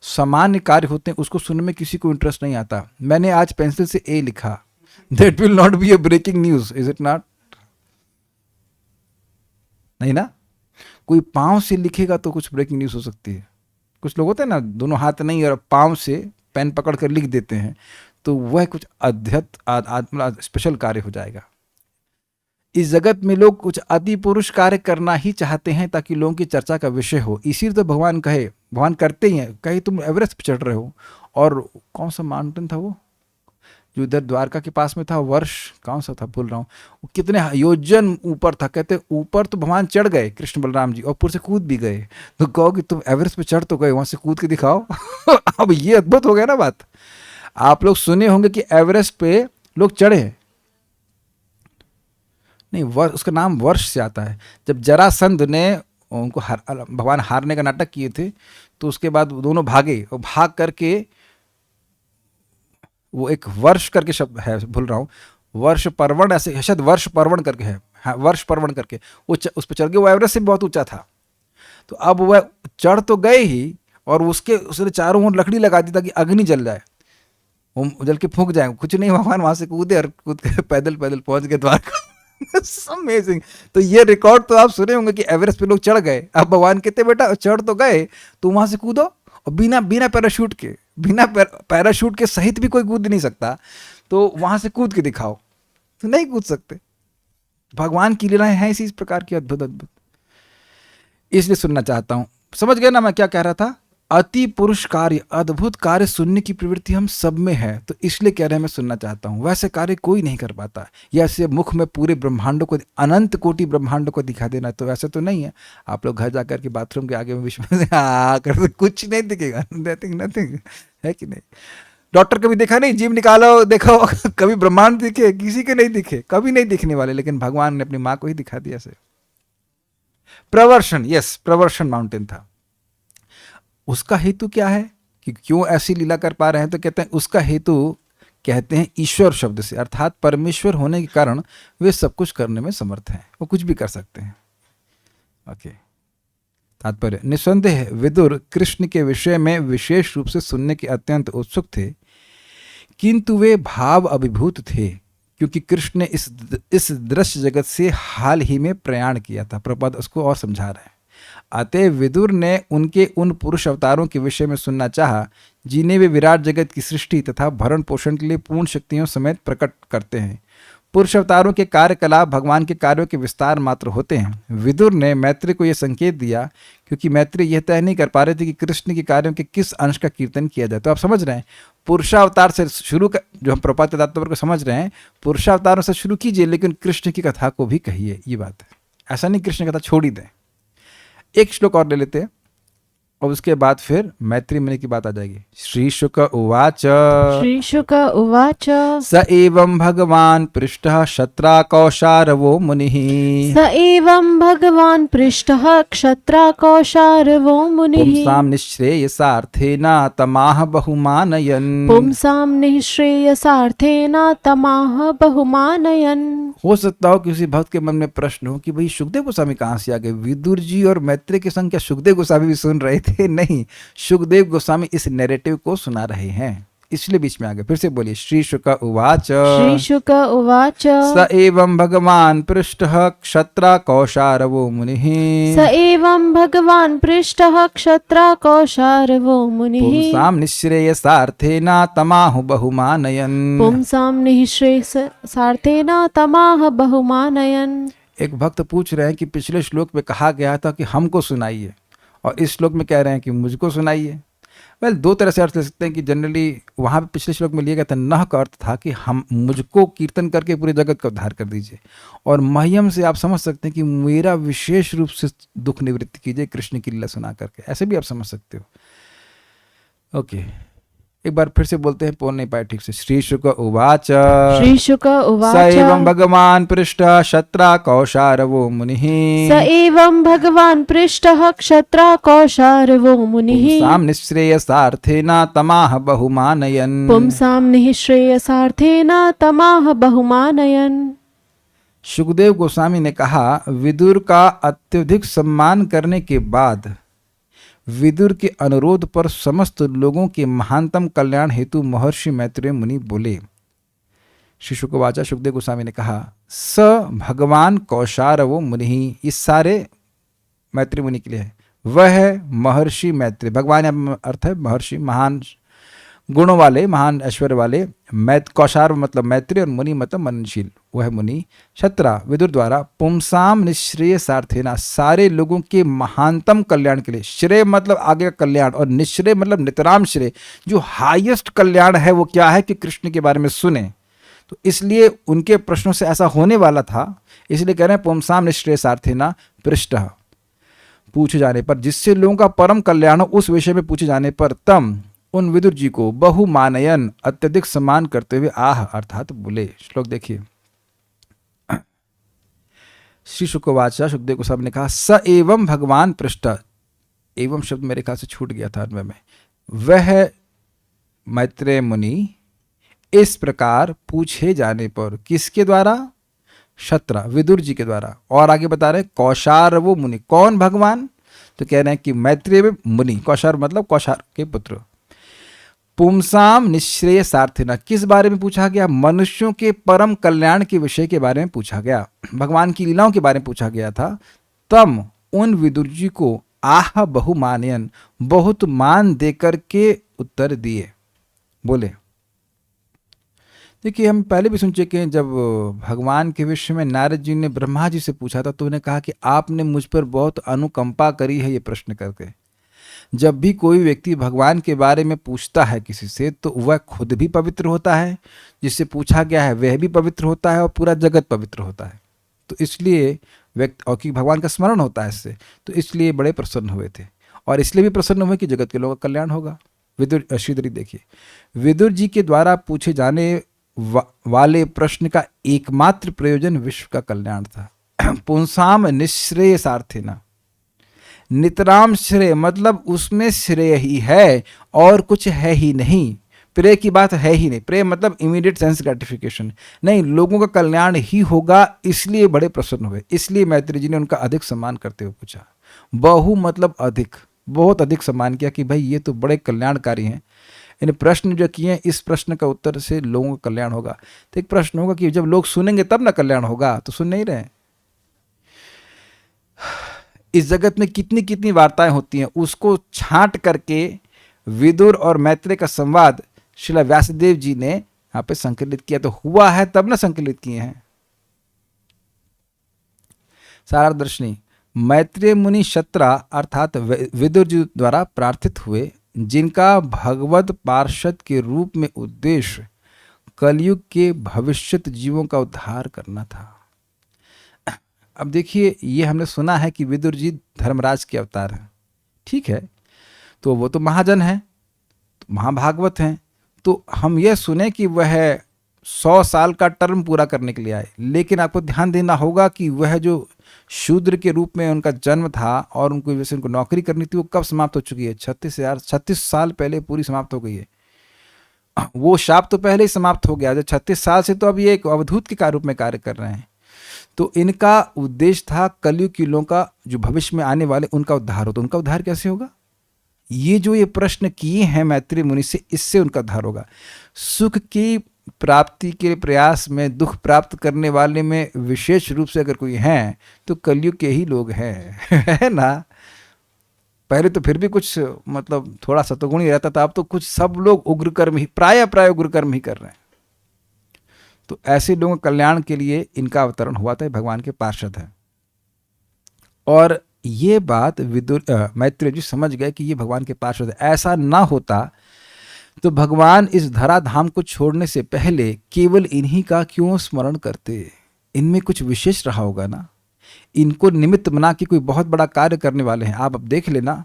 सामान्य कार्य होते हैं उसको सुनने में किसी को इंटरेस्ट नहीं आता। मैंने आज पेंसिल से ए लिखा, that will not be a breaking news, is it not? नहीं ना? कोई पांव से लिखेगा तो कुछ ब्रेकिंग न्यूज हो सकती है। कुछ लोग होते हैं ना, दोनों हाथ नहीं और पांव से पेन पकड़ कर लिख देते हैं, तो वह कुछ अद्भुत स्पेशल कार्य हो जाएगा। इस जगत में लोग कुछ अति पुरुष कार्य करना ही चाहते हैं ताकि लोगों की चर्चा का विषय हो। इसीलिए तो भगवान कहे, भगवान करते ही हैं, कहे तुम एवरेस्ट पे चढ़ रहे हो, और कौन सा माउंटेन था वो जो इधर द्वारका के पास में था, वर्ष कौन सा था भूल रहा हूँ, कितने योजन ऊपर था, कहते ऊपर तो भगवान चढ़ गए कृष्ण बलराम जी, और ऊपर से कूद भी गए। तो कहो कि तुम एवरेस्ट पे चढ़ तो गए, वहां से कूद के दिखाओ। अब ये अद्भुत हो गया ना बात। आप लोग सुने होंगे कि एवरेस्ट पे लोग चढ़े, नहीं, उसका नाम वर्ष से आता है। जब जरासंध ने उनको भगवान हारने का नाटक किए थे, तो उसके बाद दोनों भागे, और भाग करके वो एक वर्ष करके शब्द है, भूल रहा हूँ, वर्ष पर्वण, ऐसे शायद वर्ष पर्वण करके है, हाँ, वर्ष पर्वण करके वो उस पर चढ़ गए। वो एवरेस्ट से बहुत ऊंचा था। तो अब वह चढ़ तो गए ही, और उसने चारों ओर लकड़ी लगा दी ताकि अग्नि जल जाए, वो जल के फूंक जाए। कुछ नहीं, भगवान वहां से कूदे और कूद के पैदल पैदल पहुंच गए द्वारका। अमेजिंग। तो ये रिकॉर्ड तो आप सुने होंगे कि एवरेस्ट पे लोग चढ़ गए। अब भगवान कहते बेटा चढ़ तो गए, तो वहां से कूदो, और बिना पैराशूट के, बिना पैराशूट के सहित भी कोई कूद नहीं सकता, तो वहां से कूद के दिखाओ, तो नहीं कूद सकते। भगवान की लीलाएं हैं इसी प्रकार की अद्भुत अद्भुत, इसलिए सुनना चाहता हूं। समझ गए ना मैं क्या कह रहा था? अति पुरुष कार्य, अद्भुत कार्य सुनने की प्रवृत्ति हम सब में है, तो इसलिए कह रहे हैं मैं सुनना चाहता हूं। वैसे कार्य कोई नहीं कर पाता, या सिर्फ मुख में पूरे ब्रह्मांडों को, अनंत कोटि ब्रह्मांडों को दिखा देना, तो वैसे तो नहीं है। आप लोग घर जाकर के बाथरूम के आगे में विश्वास कर, कुछ नहीं दिखेगा, नथिंग, है कि नहीं? डॉक्टर कभी देखा नहीं, जीभ निकालो देखो, कभी ब्रह्मांड दिखे? किसी के नहीं दिखे, कभी नहीं दिखने वाले, लेकिन भगवान ने अपनी माँ को ही दिखा दिया से। प्रवर्षण, यस, प्रवर्षण माउंटेन था। उसका हेतु क्या है कि क्यों ऐसी लीला कर पा रहे हैं? तो कहते हैं उसका हेतु, कहते हैं ईश्वर शब्द से, अर्थात परमेश्वर होने के कारण वे सब कुछ करने में समर्थ हैं, वो कुछ भी कर सकते हैं। ओके, तात्पर्य, निस्संदेह विदुर कृष्ण के विषय में विशेष रूप से सुनने के अत्यंत उत्सुक थे, किंतु वे भाव अभिभूत थे, क्योंकि कृष्ण ने इस दृश्य जगत से हाल ही में प्रयाण किया था। प्रपद उसको और समझा रहे हैं। अतः विदुर ने उनके उन पुरुष अवतारों के विषय में सुनना चाहा, जिन्हें वे विराट जगत की सृष्टि तथा भरण पोषण के लिए पूर्ण शक्तियों समेत प्रकट करते हैं। पुरुष अवतारों के कार्यकलाप भगवान के कार्यों के विस्तार मात्र होते हैं। विदुर ने मैत्री को यह संकेत दिया, क्योंकि मैत्री यह तय नहीं कर पा रहे थे कि कृष्ण के कार्यों के किस अंश का कीर्तन किया जाए। तो आप समझ रहे हैं, पुरुषावतार से शुरू जो हम प्रपात तात्पर्य को समझ रहे हैं, पुरुषावतारों से शुरू कीजिए, लेकिन कृष्ण की कथा को भी कहिए, ये बात है। ऐसा नहीं कृष्ण की कथा छोड़ ही दें। एक श्लोक और ले लेते हैं, और उसके बाद फिर मैत्री मुनि की बात आ जाएगी। श्री शुक उवाच, श्री शुक उवाच, स एवं भगवान पृष्ठः क्षत्राकौशारवो मुनिः, स एवं भगवान पृष्ठः क्षत्राकौशारवो मुनिः, पुंसां निःश्रेयसार्थेन तमाह बहुमानयन्, पुंसां निःश्रेयसार्थेन तमाह बहुमानयन्। हो सकता हो किसी भक्त के मन में प्रश्न हो कि भाई सुखदेव गोस्वामी कहाँ से आ गए? विदुर जी और मैत्री की संख्या सुखदेव गोस्वामी भी सुन रहे थे? नहीं, सुखदेव गोस्वामी इस नैरेटिव को सुना रहे हैं, इसलिए बीच में आ गए। फिर से बोलिए, श्री शुक उवाच, श्री शुक उवाच, स एवं भगवान पृष्ठः क्षत्राकौशारवो मुनिः, स एवं भगवान पृष्ठः क्षत्राकौशारवो मुनिः, पुंसां निःश्रेयसार्थेन तमाह बहुमानयन्, पुंसां निःश्रेयसार्थेन तमाह बहुमानयन्। एक भक्त पूछ रहे हैं कि पिछले श्लोक में कहा गया था कि हमको सुनाइए, और इस श्लोक में कह रहे हैं कि मुझको सुनाइए। वेल दो तरह से अर्थ ले सकते हैं कि जनरली वहाँ पे पिछले श्लोक में लिया गया था नह का अर्थ था कि हम मुझको कीर्तन करके पूरे जगत का उद्धार कर दीजिए, और मह्यम से आप समझ सकते हैं कि मेरा विशेष रूप से दुख निवृत्ति कीजिए कृष्ण की लीला सुना करके, ऐसे भी आप समझ सकते हो। ओके, एक बार फिर से बोलते हैं, बोल नहीं पाए ठीक से। श्री शुक उवाच श्री शुक स उवाच एवं भगवान् पृष्टः शत्रा कौशारवो मुनिः स एवं भगवान् पृष्टः क्षत्रा कौशारवो मुनिः पुंसां निःश्रेयसार्थेन तमाह बहुमानयन्। पुंसां निःश्रेयसार्थेन तमाह बहुमानयन्। सुखदेव गोस्वामी ने कहा, विदुर का अत्यधिक सम्मान करने के बाद विदुर के अनुरोध पर समस्त लोगों के महानतम कल्याण हेतु महर्षि मैत्रेय मुनि बोले। श्री शुकवाचा, सुखदेव गोस्वामी ने कहा, स भगवान कौशारवो मुनि, इस सारे मैत्रेय मुनि के लिए है। वह है महर्षि मैत्रेय, भगवान अर्थ है महर्षि, महान गुणों वाले, महान ऐश्वर्य वाले। कौशार मतलब मैत्रेय और मुनि मतलब मननशील, वह है मुनि। क्षत्रा विदुर द्वारा पुंसाम निश्रेय सार्थेना, सारे लोगों के महानतम कल्याण के लिए। श्रेय मतलब आगे का कल्याण, और निश्रेय मतलब नितराम श्रेय, जो हाईएस्ट कल्याण है वो क्या है कि कृष्ण के बारे में सुने। तो इसलिए उनके प्रश्नों से ऐसा होने वाला था, इसलिए कह रहे हैं पुंसाम निश्रेय सार्थेना पृष्ठ, पूछे जाने पर, जिससे लोगों का परम कल्याण हो उस विषय में पूछे जाने पर, तम उन विदुर जी को बहुमानयन अत्यधिक सम्मान करते हुए आह अर्थात बोले। श्लोक देखिए। श्री शुकवाचा, सुखदेव गोस्वामी ने कहा, स एवं भगवान पृष्ठ, एवं शब्द मेरे ख्याल से छूट गया था अन्वय में। वह मैत्रेय मुनि इस प्रकार पूछे जाने पर, किसके द्वारा? क्षत्रा विदुर जी के द्वारा। और आगे बता रहे कौशार वो मुनि, कौन भगवान? तो कह रहे हैं कि मैत्रेय मुनि, कौशार मतलब कौशार के पुत्र। पुंसाम निश्रेय सार्थिना, किस बारे में पूछा गया? मनुष्यों के परम कल्याण के विषय के बारे में पूछा गया, भगवान की लीलाओं के बारे में पूछा गया था। तम उन विदुर जी को आह बहुमानयन, बहुत मान देकर के उत्तर दिए, बोले। देखिए, हम पहले भी सुन चुके हैं, जब भगवान के विषय में नारद जी ने ब्रह्मा जी से पूछा था तो उन्हें कहा कि आपने मुझ पर बहुत अनुकंपा करी है ये प्रश्न करके। जब भी कोई व्यक्ति भगवान के बारे में पूछता है किसी से, तो वह खुद भी पवित्र होता है, जिससे पूछा गया है वह भी पवित्र होता है, और पूरा जगत पवित्र होता है। तो इसलिए व्यक्ति, और कि भगवान का स्मरण होता है इससे, तो इसलिए बड़े प्रसन्न हुए थे, और इसलिए भी प्रसन्न हुए कि जगत के लोगों का कल्याण होगा। विदुर, श्रीधरी देखिए, विदुर जी के द्वारा पूछे जाने वाले प्रश्न का एकमात्र प्रयोजन विश्व का कल्याण था। पुंसाम निश्रेय सार्थिना, नितराम श्रेय मतलब उसमें श्रेय ही है और कुछ है ही नहीं, प्रेय की बात है ही नहीं। प्रेय मतलब इमीडिएट सेंस ग्रेटिफिकेशन नहीं, लोगों का कल्याण ही होगा, इसलिए बड़े प्रसन्न हुए। इसलिए मैत्रेय जी ने उनका अधिक सम्मान करते हुए पूछा। बहु मतलब अधिक, बहुत अधिक सम्मान किया कि भाई ये तो बड़े कल्याणकारी हैं। इन प्रश्न जो किए, इस प्रश्न का उत्तर से लोगों का कल्याण होगा। तो एक प्रश्न होगा कि जब लोग सुनेंगे तब ना कल्याण होगा, तो सुन नहीं रहे। इस जगत में कितनी कितनी वार्ताएं होती हैं, उसको छांट करके विदुर और मैत्रेय का संवाद श्रील व्यासदेव जी ने यहाँ पे संकलित किया। तो हुआ है तब ना संकलित किए हैं। सारदर्शनी, मैत्रेय मुनि क्षत्रा अर्थात विदुर जी द्वारा प्रार्थित हुए, जिनका भगवत पार्षद के रूप में उद्देश्य कलयुग के भविष्यत जीवों का उद्धार करना था। अब देखिए, ये हमने सुना है कि विदुर जी धर्मराज के अवतार हैं, ठीक है, तो वो तो महाजन हैं, तो महाभागवत हैं। तो हम ये सुने कि वह 100 साल का टर्म पूरा करने के लिए आए, लेकिन आपको ध्यान देना होगा कि वह जो शूद्र के रूप में उनका जन्म था और उनको वैसे उनको नौकरी करनी थी, वो कब समाप्त हो चुकी है? 36 साल पहले पूरी समाप्त हो गई है। वो शाप तो पहले ही समाप्त हो गया, जो 36 साल से तो अब ये एक अवधूत के रूप में कार्य कर रहे हैं। तो इनका उद्देश्य था कलयुग के लोगों का, जो भविष्य में आने वाले, उनका उद्धार हो। तो उनका उद्धार कैसे होगा? ये जो ये प्रश्न किए हैं मैत्रेय मुनि से, इससे उनका उद्धार होगा। सुख की प्राप्ति के प्रयास में दुख प्राप्त करने वाले में विशेष रूप से अगर कोई हैं तो कलयुग के ही लोग हैं, है ना। पहले तो फिर भी कुछ मतलब थोड़ा सतोगुण ही रहता था, अब तो कुछ सब लोग उग्र कर्म ही, प्राय उग्र कर्म ही कर रहे हैं। तो ऐसे लोगों के कल्याण के लिए इनका अवतरण हुआ था, भगवान के पार्षद है। और ये बात मैत्रेय जी समझ गए कि ये भगवान के पार्षद है। ऐसा ना होता तो भगवान इस धराधाम को छोड़ने से पहले केवल इन्हीं का क्यों स्मरण करते? इनमें कुछ विशेष रहा होगा ना। इनको निमित्त बना के कोई बहुत बड़ा कार्य करने वाले हैं। आप अब देख लेना,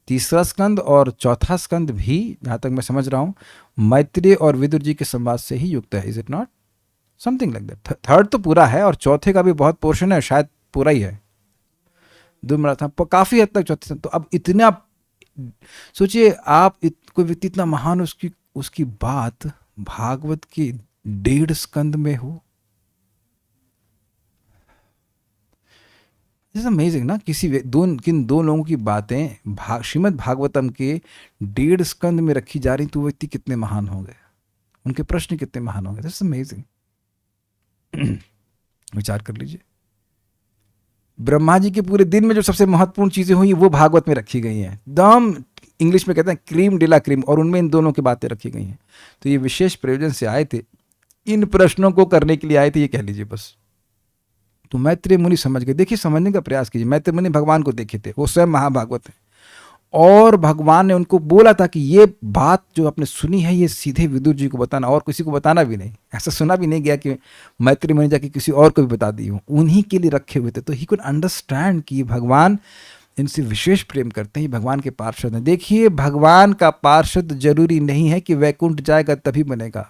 तीसरा स्कंद और चौथा स्कंद भी, जहाँ तक मैं समझ रहा हूँ, मैत्रेय और विदुर जी के संवाद से ही युक्त है। Is it not? Something like that. Third तो पूरा है और चौथे का भी बहुत पोर्शन है, शायद पूरा ही है। था काफी हद तक चौथे। तो अब इतना सोचिए, आप कोई व्यक्ति इतना महान, उसकी बात भागवत के 1.5 स्कंद में हो। इट्स अमेजिंग ना। किन दो लोगों की बातें श्रीमद् भागवतम के 1.5 स्कंद में रखी जा रही, तो वो व्यक्ति कितने महान होंगे, उनके प्रश्न कितने महान होंगे। It's amazing. विचार कर लीजिए, ब्रह्मा जी के पूरे दिन में जो सबसे महत्वपूर्ण चीजें हुई वो भागवत में रखी गई हैं। दम इंग्लिश में कहते हैं क्रीम डिला क्रीम, और उनमें इन दोनों की बातें रखी गई हैं। तो ये विशेष प्रयोजन से आए थे, इन प्रश्नों को करने के लिए आए थे, ये कह लीजिए बस। तो मैत्रेय मुनि समझ गए। देखिए, समझने का प्रयास कीजिए। मैत्रेय मुनि भगवान को देखे थे, वो स्वयं महाभागवत है, और भगवान ने उनको बोला था कि ये बात जो आपने सुनी है ये सीधे विदुर जी को बताना, और किसी को बताना भी नहीं। ऐसा सुना भी नहीं गया कि मैत्रेय मुनि जाके किसी और को भी बता दी हो, उन्हीं के लिए रखे हुए थे। तो ही कुड अंडरस्टैंड कि भगवान इनसे विशेष प्रेम करते हैं, भगवान के पार्षद हैं। देखिए, भगवान का पार्षद जरूरी नहीं है कि वैकुंठ जाएगा तभी बनेगा।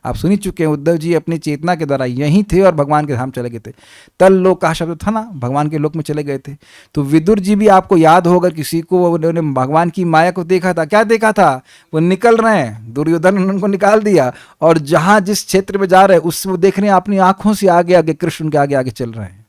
आप सुनी चुके हैं, उद्धव जी अपनी चेतना के द्वारा यहीं थे और भगवान के धाम चले गए थे। तल लोक का शब्द था ना, भगवान के लोक में चले गए थे। तो विदुर जी भी, आपको याद होगा, किसी को उन्होंने भगवान की माया को देखा था। क्या देखा था? वो निकल रहे हैं, दुर्योधन ने उनको निकाल दिया, और जहां जिस क्षेत्र में जा रहे हैं उस वो देख रहे हैं अपनी आंखों से आगे आगे कृष्ण के आगे आगे चल रहे हैं।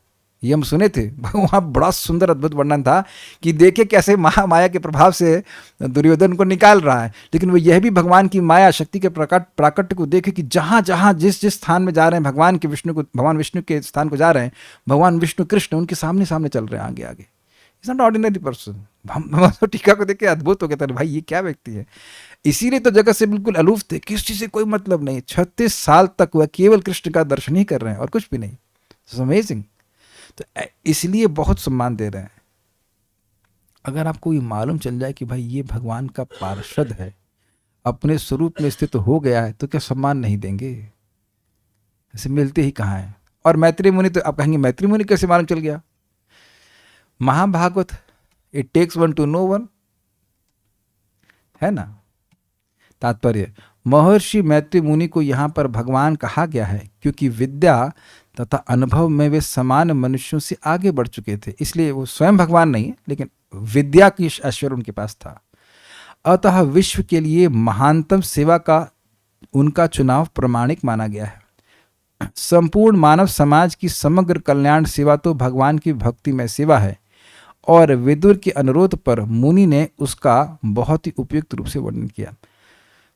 ये हम सुने थे। वहाँ बड़ा सुंदर अद्भुत वर्णन था कि देखे कैसे महामाया के प्रभाव से दुर्योधन को निकाल रहा है, लेकिन वो यह भी भगवान की माया शक्ति के प्राकट्य को देखे कि जहाँ जहाँ जिस जिस स्थान में जा रहे हैं भगवान विष्णु के स्थान को जा रहे हैं, भगवान विष्णु कृष्ण उनके सामने सामने चल रहे हैं आगे आगे। It's not ordinary person. हम तो टीका को देख के अद्भुत हो गया था, भाई ये क्या व्यक्ति है। इसीलिए तो जगत से बिल्कुल अलूफ थे, किसी चीज से कोई मतलब नहीं। 36 साल तक वह केवल कृष्ण का दर्शन ही कर रहे हैं और कुछ भी नहीं। It's amazing. तो इसलिए बहुत सम्मान दे रहे हैं। अगर आपको ये मालूम चल जाए कि भाई ये भगवान का पार्षद है, अपने स्वरूप में स्थित हो गया है, तो क्या सम्मान नहीं देंगे? ऐसे मिलते ही कहाँ है। और मैत्रेय मुनि, तो आप कहेंगे मैत्रेय मुनि कैसे मालूम चल गया? Mahabhagavata, it takes one to know one, है ना। तात्पर्य, महर्षि मैत्रेय मुनि को यहाँ पर भगवान कहा गया है क्योंकि विद्या तथा अनुभव में वे समान मनुष्यों से आगे बढ़ चुके थे। इसलिए वो स्वयं भगवान नहीं है, लेकिन विद्या की ऐश्वर्य उनके पास था। अतः विश्व के लिए महानतम सेवा का उनका चुनाव प्रमाणिक माना गया है। संपूर्ण मानव समाज की समग्र कल्याण सेवा तो भगवान की भक्तिमय सेवा है, और विदुर के अनुरोध पर मुनि ने उसका बहुत ही उपयुक्त रूप से वर्णन किया।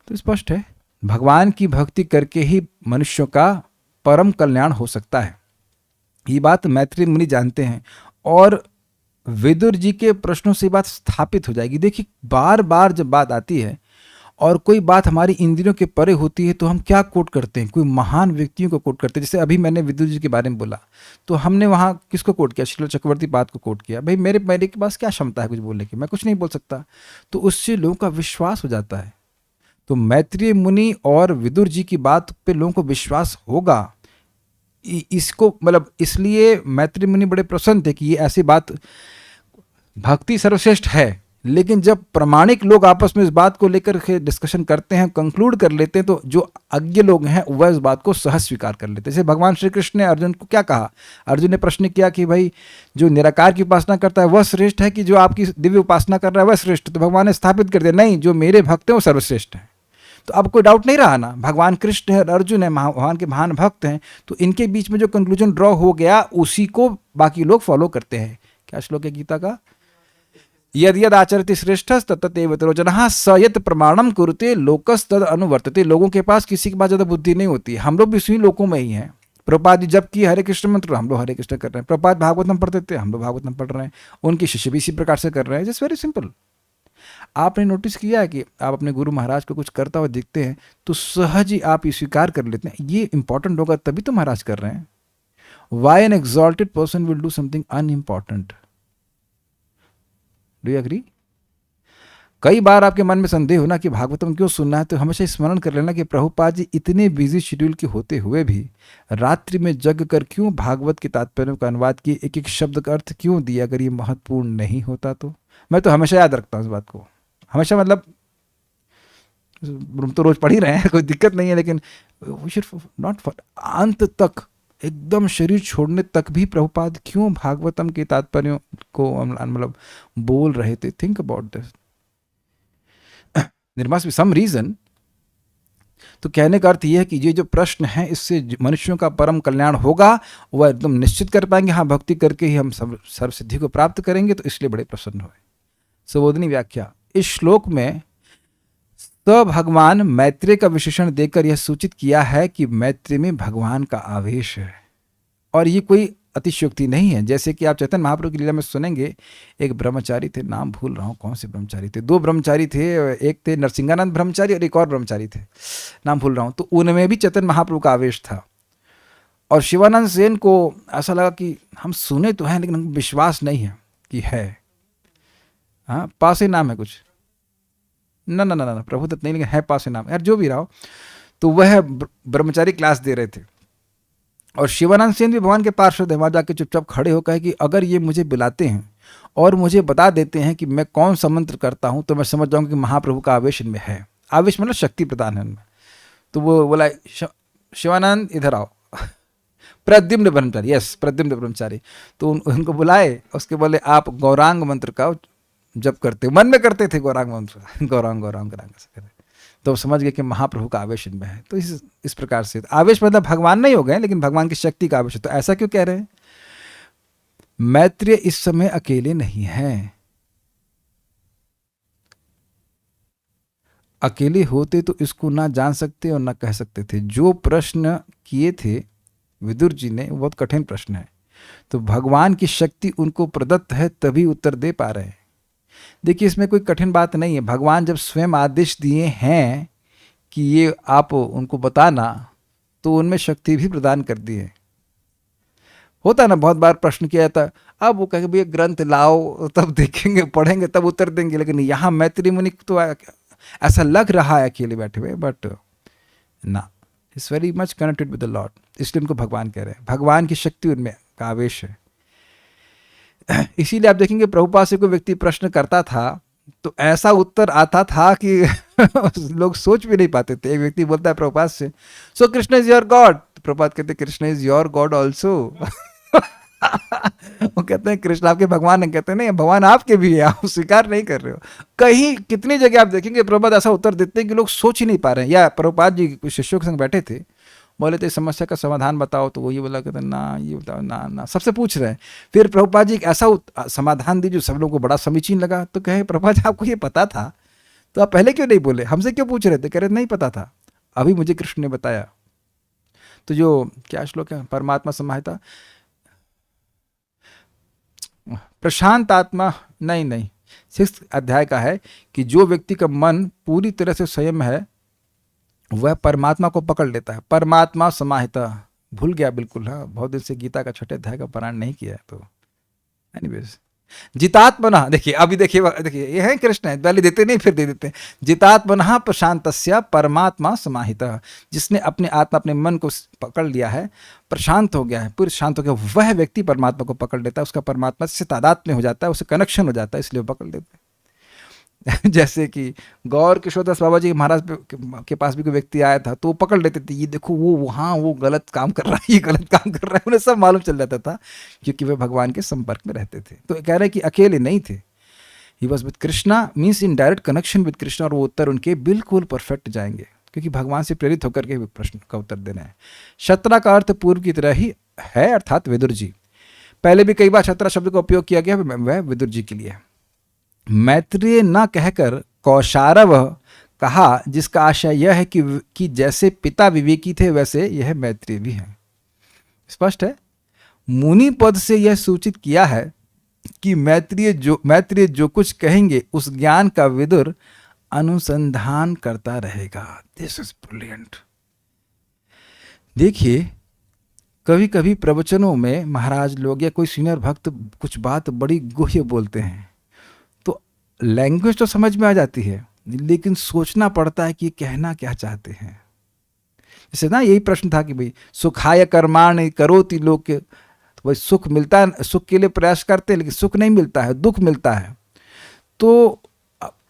तो स्पष्ट है, भगवान की भक्ति करके ही मनुष्यों का परम कल्याण हो सकता है। ये बात मैत्रेय मुनि जानते हैं, और विदुर जी के प्रश्नों से बात स्थापित हो जाएगी। देखिए, बार बार जब बात आती है और कोई बात हमारी इंद्रियों के परे होती है, तो हम क्या कोट करते हैं? कोई महान व्यक्तियों को कोट करते हैं। जैसे अभी मैंने विदुर जी के बारे में बोला, तो हमने वहाँ किसको कोट किया? श्रील चक्रवर्ती पाद को कोट किया। भाई मेरे के पास क्या क्षमता है कुछ बोलने की? मैं कुछ नहीं बोल सकता। तो उससे लोगों का विश्वास हो जाता है। तो मैत्रेय मुनि और विदुर जी की बात पे लोगों को विश्वास होगा। इसको मतलब इसलिए मैत्रेय मुनि बड़े प्रसन्न थे कि ये ऐसी बात, भक्ति सर्वश्रेष्ठ है, लेकिन जब प्रामाणिक लोग आपस में इस बात को लेकर के डिस्कशन करते हैं, कंक्लूड कर लेते हैं, तो जो अज्ञ लोग हैं वह इस बात को सहज स्वीकार कर लेते हैं। जैसे भगवान श्री कृष्ण ने अर्जुन को क्या कहा? अर्जुन ने प्रश्न किया कि भाई जो निराकार की उपासना करता है वह श्रेष्ठ है कि जो आपकी दिव्य उपासना कर रहा है वह श्रेष्ठ? तो भगवान ने स्थापित कर दिया, नहीं, जो मेरे भक्त हैं वो सर्वश्रेष्ठ है। तो अब कोई डाउट नहीं रहा ना, भगवान कृष्ण है, अर्जुन है, भगवान के महान भक्त हैं, तो इनके बीच में जो कंक्लूजन ड्रॉ हो गया उसी को बाकी लोग फॉलो करते हैं। क्या श्लोक है गीता का? यद यद आचरति श्रेष्ठस्तत्तदेव जनः स यत् प्रमाणम कुरुते लोकस्तद अनुवर्तते। लोगों के पास किसी के पास ज्यादा बुद्धि नहीं होती। हम लोग भी उसी लोकों में ही हैं। प्रभुपाद जी जब की हरे कृष्ण मंत्र, हम लोग हरे कृष्ण कर रहे हैं। प्रभुपाद भागवतम पढ़ते थे, हम लोग भागवतम पढ़ रहे हैं। उनके शिष्य भी इसी प्रकार से कर रहे हैं। Just very simple. आपने नोटिस किया है कि आप अपने गुरु महाराज को कुछ करता हुआ दिखते हैं तो सहज ही आप ये स्वीकार कर लेते हैं, ये इंपॉर्टेंट होगा तभी तो महाराज कर रहे हैं। Why an exalted person will do something unimportant? Do you agree? कई बार आपके मन में संदेह हो ना कि भागवतम क्यों सुनना है, तो हमेशा स्मरण कर लेना कि प्रभुपाद जी इतने बिजी शेड्यूल के होते हुए भी रात्रि में जग कर क्यों भागवत के तात्पर्यों का अनुवाद किए, एक एक शब्द का अर्थ क्यों दिया। अगर ये महत्वपूर्ण नहीं होता तो मैं तो हमेशा याद रखता हूँ इस बात को, हमेशा, मतलब हम तो रोज पढ़ ही रहे हैं, कोई दिक्कत नहीं है, लेकिन वी शुड नॉट, अंत तक एकदम शरीर छोड़ने तक भी प्रभुपाद क्यों भागवतम के तात्पर्यों को मतलब बोल रहे थे। Think about this, there must be some reason. तो कहने का अर्थ यह है कि ये जो प्रश्न है इससे मनुष्यों का परम कल्याण होगा, वह एकदम निश्चित कर पाएंगे, हाँ भक्ति करके ही हम सब सर्वसिद्धि को प्राप्त करेंगे, तो इसलिए बड़े प्रसन्न हुए। सुबोधनी व्याख्या, इस श्लोक में तो भगवान मैत्रेय का विशेषण देकर यह सूचित किया है कि मैत्रेय में भगवान का आवेश है, और ये कोई अतिशयोक्ति नहीं है। जैसे कि आप चैतन्य महाप्रभु की लीला में सुनेंगे, एक ब्रह्मचारी थे, नाम भूल रहा हूँ कौन से ब्रह्मचारी थे, दो ब्रह्मचारी थे, एक थे नरसिंहानंद ब्रह्मचारी और एक और ब्रह्मचारी थे, नाम भूल रहा हूँ। तो उनमें भी चैतन्य महाप्रभु का आवेश था, और शिवानंद सेन को ऐसा लगा कि हम सुने तो हैं लेकिन हमको विश्वास नहीं है कि है। हाँ, पास ही नाम है कुछ, ना ना ना ना प्रभुदत्त नहीं, लेकिन है पास ही नाम, यार जो भी रहा हो। तो वह ब्रह्मचारी क्लास दे रहे थे, और शिवानंद सेन भी भगवान के पार्षद है, वहाँ जाके चुपचाप खड़े होकर है कि अगर ये मुझे बुलाते हैं और मुझे बता देते हैं कि मैं कौन सा मंत्र करता हूँ, तो मैं समझ जाऊँगा कि महाप्रभु का आवेश इनमें है। आवेश मतलब शक्ति प्रदान है उनमें। तो वो बोला, शिवानंद इधर आओ। प्रद्युम्न ब्रह्मचारी, यस प्रद्युम्न ब्रह्मचारी। तो उनको बुलाए, उसके बोले आप गौरांग मंत्र का जप करते, मन में करते थे गौरांग मंत्र, गौरांग गौरांग गौरांग से करते। तो समझ गए कि महाप्रभु का आवेश इनमें है। तो इस प्रकार से आवेश मतलब भगवान नहीं हो गए, लेकिन भगवान की शक्ति का आवेश है। तो ऐसा क्यों कह रहे हैं? मैत्रेय इस समय अकेले नहीं है, अकेले होते तो इसको ना जान सकते और ना कह सकते थे। जो प्रश्न किए थे विदुर जी ने, बहुत कठिन प्रश्न है, तो भगवान की शक्ति उनको प्रदत्त है तभी उत्तर दे पा रहे हैं। देखिए, इसमें कोई कठिन बात नहीं है। भगवान जब स्वयं आदेश दिए हैं कि ये आप उनको बताना, तो उनमें शक्ति भी प्रदान कर दी है। होता है ना, बहुत बार प्रश्न किया जाता है, अब वो कहेंगे भैया ग्रंथ लाओ, तब देखेंगे, पढ़ेंगे, तब उत्तर देंगे। लेकिन यहाँ मैत्री मुनि तो ऐसा लग रहा है अकेले बैठे हुए, बट ना, it's very much connected with the Lord, इसलिए उनको भगवान कह रहे हैं। भगवान की शक्ति उनमें का आवेश है। इसीलिए आप देखेंगे प्रभुपाद से कोई व्यक्ति प्रश्न करता था तो ऐसा उत्तर आता था कि लोग सोच भी नहीं पाते थे। एक व्यक्ति बोलता है प्रभुपाद से, सो कृष्ण इज योर गॉड, तो प्रभुपाद कहते हैं Krishna is your God also. वो कहते हैं कृष्ण आपके भगवान है, कहते हैं नहीं भगवान आपके भी है, आप स्वीकार नहीं कर रहे हो। कहीं कितनी जगह आप देखेंगे प्रभुपाद ऐसा उत्तर देते हैं कि लोग सोच ही नहीं पा रहे हैं। या प्रभुपाद जी कुछ शिष्यों के संग बैठे थे, बोले थे समस्या का समाधान बताओ, तो वो ये बोला कहते ना ये बताओ, ना ना, सबसे पूछ रहे हैं। फिर प्रभुपाद जी एक ऐसा समाधान दी जो सब लोगों को बड़ा समीचीन लगा। तो कहे प्रभुपाद जी आपको ये पता था तो आप पहले क्यों नहीं बोले, हमसे क्यों पूछ रहे थे? कह रहे नहीं पता था, अभी मुझे कृष्ण ने बताया। तो जो क्या श्लोक है, परमात्मा समाहिता, प्रशांत आत्मा, नहीं 6 अध्याय का है कि जो व्यक्ति का मन पूरी तरह से संयम है वह परमात्मा को पकड़ लेता है। परमात्मा समाहिता, भूल गया बिल्कुल। हाँ, बहुत दिन से गीता का 6 अध्याय का पारायण नहीं किया है। तो एनीवेज, जितात्मना, देखिए अभी देखिए ये है कृष्ण है, पहले देते नहीं फिर दे देते हैं। जितात्मना प्रशांतस्य परमात्मा समाहिता, जिसने अपने आत्मा अपने मन को पकड़ लिया है, प्रशांत हो गया है, पूरी शांत हो गया, वह व्यक्ति परमात्मा को पकड़ लेता है। उसका परमात्मा से तादात्म्य हो जाता है, उससे कनेक्शन हो जाता है, इसलिए वो पकड़ लेते हैं। जैसे कि गौर किशोरदास बाबा जी महाराज के पास भी कोई व्यक्ति आया था, तो वो पकड़ लेते थे, ये देखो वो वहाँ वो गलत काम कर रहा है, ये गलत काम कर रहा है, उन्हें सब मालूम चल जाता था क्योंकि वे भगवान के संपर्क में रहते थे। तो कह रहे हैं कि अकेले नहीं थे, he was with Krishna, means in direct connection with Krishna, और वो उत्तर उनके बिल्कुल परफेक्ट जाएंगे क्योंकि भगवान से प्रेरित होकर के प्रश्न का उत्तर देना है। शत्रा का अर्थ पूर्व की तरह ही है, अर्थात विदुर जी। पहले भी कई बार शत्रा शब्द का उपयोग किया गया, वह विदुर जी के लिए। मैत्रेय न कहकर कौशारव कहा, जिसका आशय यह है कि जैसे पिता विवेकी थे वैसे यह मैत्रेय भी हैं। स्पष्ट है, मुनि पद से यह सूचित किया है कि मैत्रेय जो कुछ कहेंगे उस ज्ञान का विदुर अनुसंधान करता रहेगा। This is brilliant. देखिए, कभी कभी प्रवचनों में महाराज लोग या कोई सीनियर भक्त कुछ बात बड़ी गुह्य बोलते हैं, तो लैंग्वेज तो समझ में आ जाती है, लेकिन सोचना पड़ता है कि ये कहना क्या चाहते हैं। जैसे ना यही प्रश्न था कि भाई सुखाय कर्माणि करोति लोके, तो भाई सुख मिलता है, सुख के लिए प्रयास करते हैं लेकिन सुख नहीं मिलता है, दुख मिलता है। तो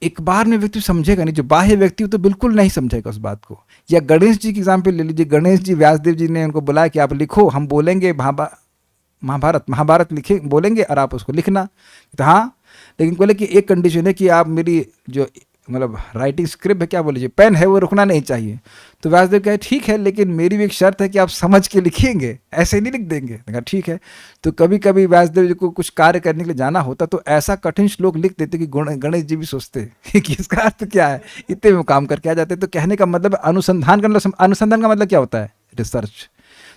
एक बार में व्यक्ति समझेगा नहीं, जो बाह्य व्यक्ति तो बिल्कुल नहीं समझेगा उस बात को। या गणेश जी की एग्जाम्पल ले लीजिए, गणेश जी व्यासदेव जी ने उनको बुलाया कि आप लिखो, हम बोलेंगे महाभारत लिखे बोलेंगे और आप उसको लिखना। तो हाँ, लेकिन बोले कि एक कंडीशन है कि आप मेरी जो मतलब राइटिंग स्क्रिप्ट है, क्या बोल लीजिए, पेन है, वो रुकना नहीं चाहिए। तो व्यासदेव कहे ठीक है, लेकिन मेरी भी एक शर्त है कि आप समझ के लिखेंगे, ऐसे नहीं लिख देंगे। कहा ठीक है। तो कभी कभी व्यासदेव जी को कुछ कार्य करने के लिए जाना होता तो ऐसा कठिन श्लोक लिख देते कि गणेश जी भी सोचते कि इसका अर्थ क्या है, इतने में काम करके आ जाते। तो कहने का मतलब अनुसंधान करना, अनुसंधान का मतलब क्या होता है, रिसर्च।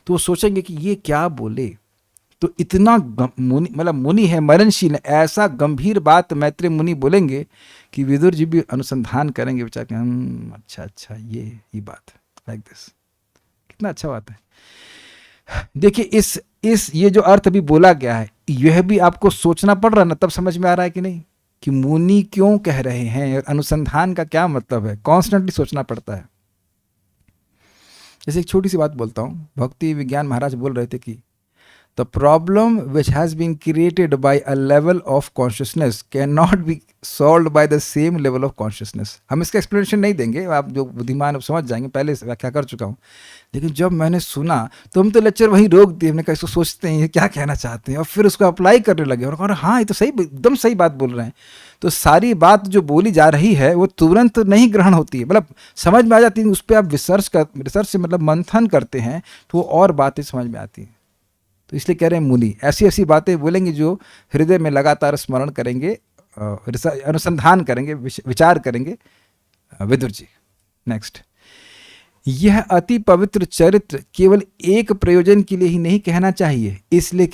तो वो सोचेंगे कि ये क्या बोले। तो इतना मुनि, मतलब मुनि है, मननशील है, ऐसा गंभीर बात मैत्रेय मुनि बोलेंगे कि विदुर जी भी अनुसंधान करेंगे, विचार करें अच्छा ये बात लाइक दिस। कितना अच्छा बात है। देखिए इस ये जो अर्थ अभी बोला गया है, यह भी आपको सोचना पड़ रहा है ना, तब समझ में आ रहा है कि नहीं कि मुनि क्यों कह रहे हैं, अनुसंधान का क्या मतलब है, कॉन्स्टेंटली सोचना पड़ता है। जैसे एक छोटी सी बात बोलता हूँ, भक्ति विज्ञान महाराज बोल रहे थे कि the problem which has been created by a level of consciousness cannot be solved by the same level of consciousness। हम इसका एक्सप्लेनेशन नहीं देंगे, आप जो बुद्धिमान अब समझ जाएंगे, पहले से व्याख्या कर चुका हूँ। लेकिन जब मैंने सुना तो हम तो लेक्चर वहीं रोक दिए, हमने कहा इसको सोचते हैं ये क्या कहना चाहते हैं, और फिर उसको अप्लाई करने लगे और कहा हाँ ये तो सही, एकदम सही बात बोल रहे हैं। तो सारी बात जो बोली जा रही है वो तुरंत नहीं ग्रहण होती है, मतलब समझ में आ जाती है। उस पर आप रिसर्च से मतलब मंथन करते हैं तो वो और बातें समझ में आती हैं। तो इसलिए कह रहे हैं मुनि ऐसी ऐसी बातें बोलेंगे जो हृदय में लगातार स्मरण करेंगे, अनुसंधान करेंगे, विचार करेंगे विदुर जी। नेक्स्ट, यह अति पवित्र चरित्र केवल एक प्रयोजन के लिए ही नहीं कहना चाहिए, इसलिए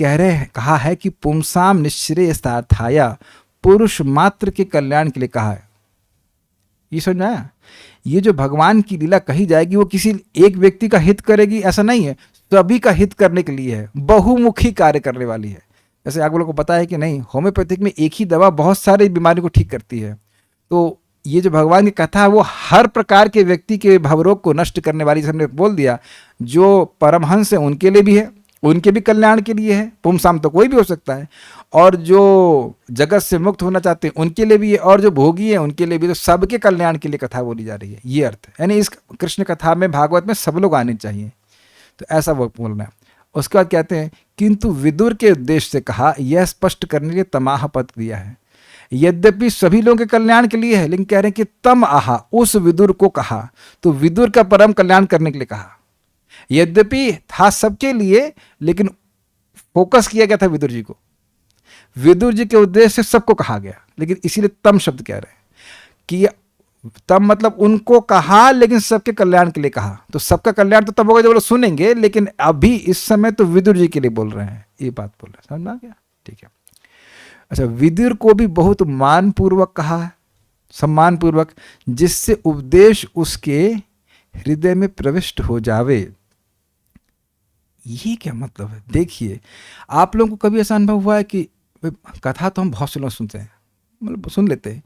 कहा है कि पुंसाम निःश्रेयसार्थाय, पुरुष मात्र के कल्याण के लिए कहा है। ये समझ में आया? ये जो भगवान की लीला कही जाएगी वो किसी एक व्यक्ति का हित करेगी ऐसा नहीं है, सभी का हित करने के लिए है, बहुमुखी कार्य करने वाली है। जैसे आप लोगों को पता है कि नहीं, होम्योपैथिक में एक ही दवा बहुत सारी बीमारी को ठीक करती है। तो ये जो भगवान की कथा है वो हर प्रकार के व्यक्ति के भवरोग को नष्ट करने वाली, जैसे हमने बोल दिया, जो परमहंस है उनके लिए भी है, उनके भी कल्याण के लिए है, पुंसाम तो कोई भी हो सकता है, और जो जगत से मुक्त होना चाहते हैं उनके लिए भी है, और जो भोगी है उनके लिए भी, तो सबके कल्याण के लिए कथा बोली जा रही है, ये अर्थ। यानी इस कृष्ण कथा में, भागवत में सब लोग आने चाहिए, तो ऐसा वो बोलना है। उसके बाद कहते हैं किंतु विदुर के उद्देश्य से कहा, यह स्पष्ट करने के लिए तमाह पद दिया है। यद्यपि सभी लोगों के कल्याण के लिए है, लेकिन कह रहे हैं कि तम आहा, उस विदुर को कहा, तो विदुर का परम कल्याण करने के लिए कहा। यद्यपि था सबके लिए, लेकिन फोकस किया गया था विदुर जी को, विदुर जी के उद्देश्य से सबको कहा गया, लेकिन इसीलिए तम शब्द कह रहे हैं कि तब मतलब उनको कहा लेकिन सबके कल्याण के लिए कहा। तो सबका कल्याण तो तब होगा जब वो सुनेंगे, लेकिन अभी इस समय तो विदुर जी के लिए बोल रहे हैं, ये बात बोल रहे हैं। समझ में आ गया? ठीक है। अच्छा, विदुर को भी बहुत मानपूर्वक कहा है, सम्मानपूर्वक, जिससे उपदेश उसके हृदय में प्रविष्ट हो जावे। ये क्या मतलब है? देखिए, आप लोगों को कभी ऐसा अनुभव हुआ है कि कथा तो हम बहुत से लोग सुनते हैं, मतलब सुन लेते हैं,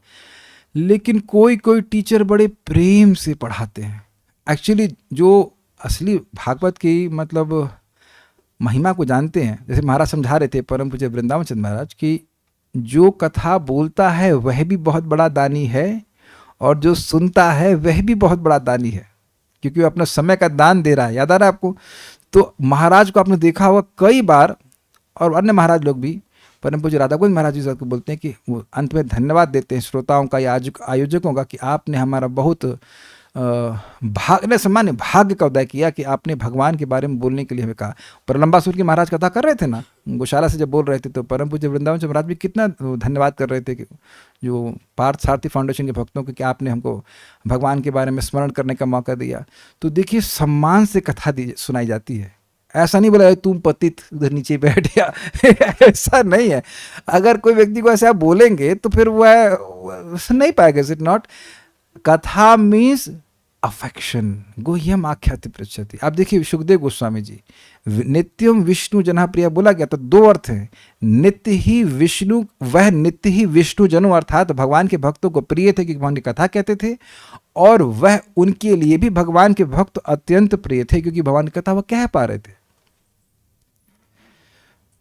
लेकिन कोई कोई टीचर बड़े प्रेम से पढ़ाते हैं। एक्चुअली जो असली भागवत की मतलब महिमा को जानते हैं, जैसे महाराज समझा रहे थे परम पूज्य वृंदावन चंद्र महाराज की, जो कथा बोलता है वह भी बहुत बड़ा दानी है, और जो सुनता है वह भी बहुत बड़ा दानी है, क्योंकि वो अपना समय का दान दे रहा है। याद आ रहा है आपको? तो महाराज को आपने देखा होगा कई बार, और अन्य महाराज लोग भी, परम पूज्य राधा गोविंद महाराज जी को बोलते हैं कि वो अंत में धन्यवाद देते हैं श्रोताओं का या आयोजकों का कि आपने हमारा बहुत सामान्य भाग्य का उदय किया कि आपने भगवान के बारे में बोलने के लिए हमें कहा। पर लंबासुर की महाराज कथा कर रहे थे ना, गौशाला से जब बोल रहे थे, तो परम पूज्य वृंदावन चंद्र महाराज भी कितना धन्यवाद कर रहे थे कि जो पार्थ सारथी फाउंडेशन के भक्तों को, कि आपने हमको भगवान के बारे में स्मरण करने का मौका दिया। तो देखिए, सम्मान से कथा सुनाई जाती है, ऐसा नहीं बोला तुम पतित उधर नीचे बैठ गया ऐसा नहीं है। अगर कोई व्यक्ति को ऐसे आप बोलेंगे तो फिर वह नहीं पाएगा। Is it not? कथा मीन्स अफेक्शन, गुह्यम आख्याति पृच्छति। आप देखिए सुखदेव गोस्वामी जी, नित्यम विष्णु जना प्रिय बोला गया तो दो अर्थ है, नित्य ही विष्णु, वह नित्य ही विष्णु जनों अर्थात भगवान के भक्तों को प्रिय थे कि भगवान की कथा कहते थे, और वह उनके लिए भी भगवान के भक्त अत्यंत प्रिय थे क्योंकि भगवान की कथा वह कह पा रहे थे,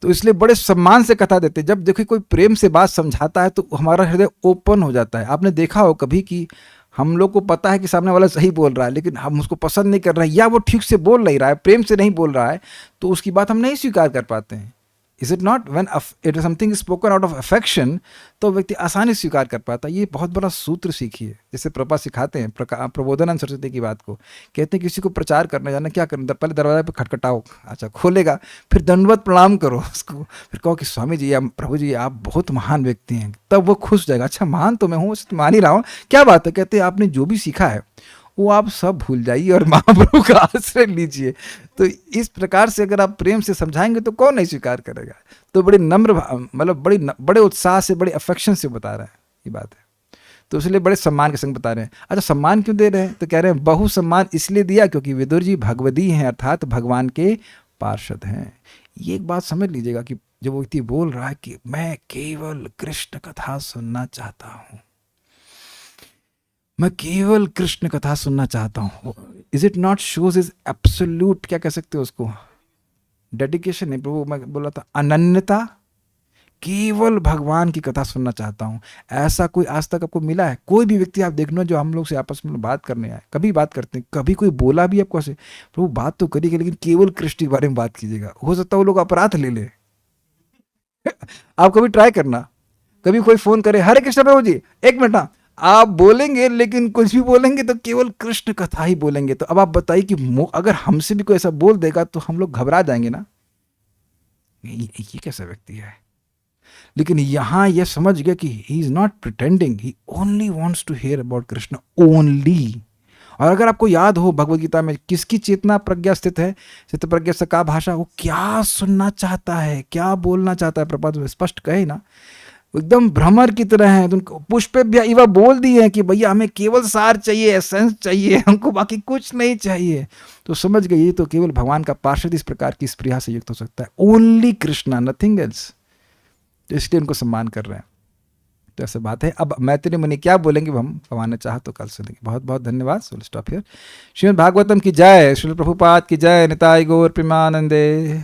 तो इसलिए बड़े सम्मान से कथा देते। जब देखिए कोई प्रेम से बात समझाता है तो हमारा हृदय ओपन हो जाता है। आपने देखा हो कभी कि हम लोग को पता है कि सामने वाला सही बोल रहा है लेकिन हम उसको पसंद नहीं कर रहे हैं, या वो ठीक से बोल नहीं रहा है, प्रेम से नहीं बोल रहा है, तो उसकी बात हम नहीं स्वीकार कर पाते हैं। Is it not, when it is something spoken out of affection, तो व्यक्ति आसानी से स्वीकार कर पाता है। ये बहुत बड़ा सूत्र सीखिए, जैसे प्रभुपाद सिखाते हैं प्रबोधानंद सरस्वती की बात को, कहते हैं किसी को प्रचार करने जाना, क्या करना, पहले दरवाजे पे खटखटाओ, अच्छा खोलेगा, फिर दंडवत प्रणाम करो उसको, फिर कहो कि स्वामी जी या प्रभु जी आप बहुत महान व्यक्ति हैं, तब वो खुश हो जाएगा। अच्छा महान तो मैं हूँ, मान ही रहा हूँ, क्या बात है, कहते हैं आपने जो भी सीखा है वो आप सब भूल जाइए और महाप्रभु का आश्रय लीजिए। तो इस प्रकार से अगर आप प्रेम से समझाएंगे तो कौन नहीं स्वीकार करेगा। तो बड़े नम्र, मतलब बड़े उत्साह से, बड़े अफेक्शन से बता रहे हैं ये बात है, तो इसलिए बड़े सम्मान के संग बता रहे हैं। अच्छा सम्मान क्यों दे रहे हैं, तो कह रहे हैं बहु सम्मान इसलिए दिया क्योंकि विदुर जी भगवदी हैं अर्थात भगवान के पार्षद हैं। ये एक बात समझ लीजिएगा कि जब वो व्यक्ति बोल रहा है कि मैं केवल कृष्ण कथा सुनना चाहता हूँ, मैं केवल कृष्ण कथा सुनना चाहता हूँ, is it not shows is absolute, क्या कह सकते हो उसको, डेडिकेशन नहीं, प्रभु मैं बोला था अनन्यता, केवल भगवान की कथा सुनना चाहता हूँ। ऐसा कोई आज तक आपको मिला है? कोई भी व्यक्ति आप देखना जो हम लोग से आपस में बात करने आए, कभी बात करते हैं, कभी कोई बोला भी आपको ऐसे, प्रभु बात तो करिएगा लेकिन केवल कृष्ण के बारे में बात कीजिएगा, हो सकता है वो लोग अपराध ले ले। आप कभी ट्राई करना, कभी कोई फोन करे, हरे कृष्ण प्रभु जी, एक मिनट ना, आप बोलेंगे लेकिन कुछ भी बोलेंगे तो केवल कृष्ण कथा ही बोलेंगे। तो अब आप बताइए कि अगर हमसे भी कोई ऐसा बोल देगा तो हम लोग घबरा जाएंगे ना, ये कैसा व्यक्ति है। लेकिन यहां यह समझ गया कि he is not pretending, he only wants to hear about Krishna only. और अगर आपको याद हो भगवद गीता में किसकी चेतना प्रज्ञा स्थित है, चित्त प्रज्ञा से का भाषा, वो क्या सुनना चाहता है, क्या बोलना चाहता है, प्रपात स्पष्ट कहे ना, एकदम भ्रमर की तरह है। तो पुष्पे भी इवा बोल दिए हैं कि भैया हमें केवल सार चाहिए, एसेंस चाहिए, हमको बाकी कुछ नहीं चाहिए। तो समझ गए ये तो केवल भगवान का पार्षद इस प्रकार की स्प्रिया से युक्त हो सकता है, ओनली कृष्णा, नथिंग एल्स। तो इसलिए उनको सम्मान कर रहे हैं। तो ऐसा बात है। अब मैत्रेय मुनि क्या बोलेंगे हम भगवान ने चाहा तो कल सुनेंगे। बहुत बहुत धन्यवाद। So stop here. Shrimad Bhagavatam की जय, श्रील प्रभुपाद की जय, निताई गौर प्रेमानंदे।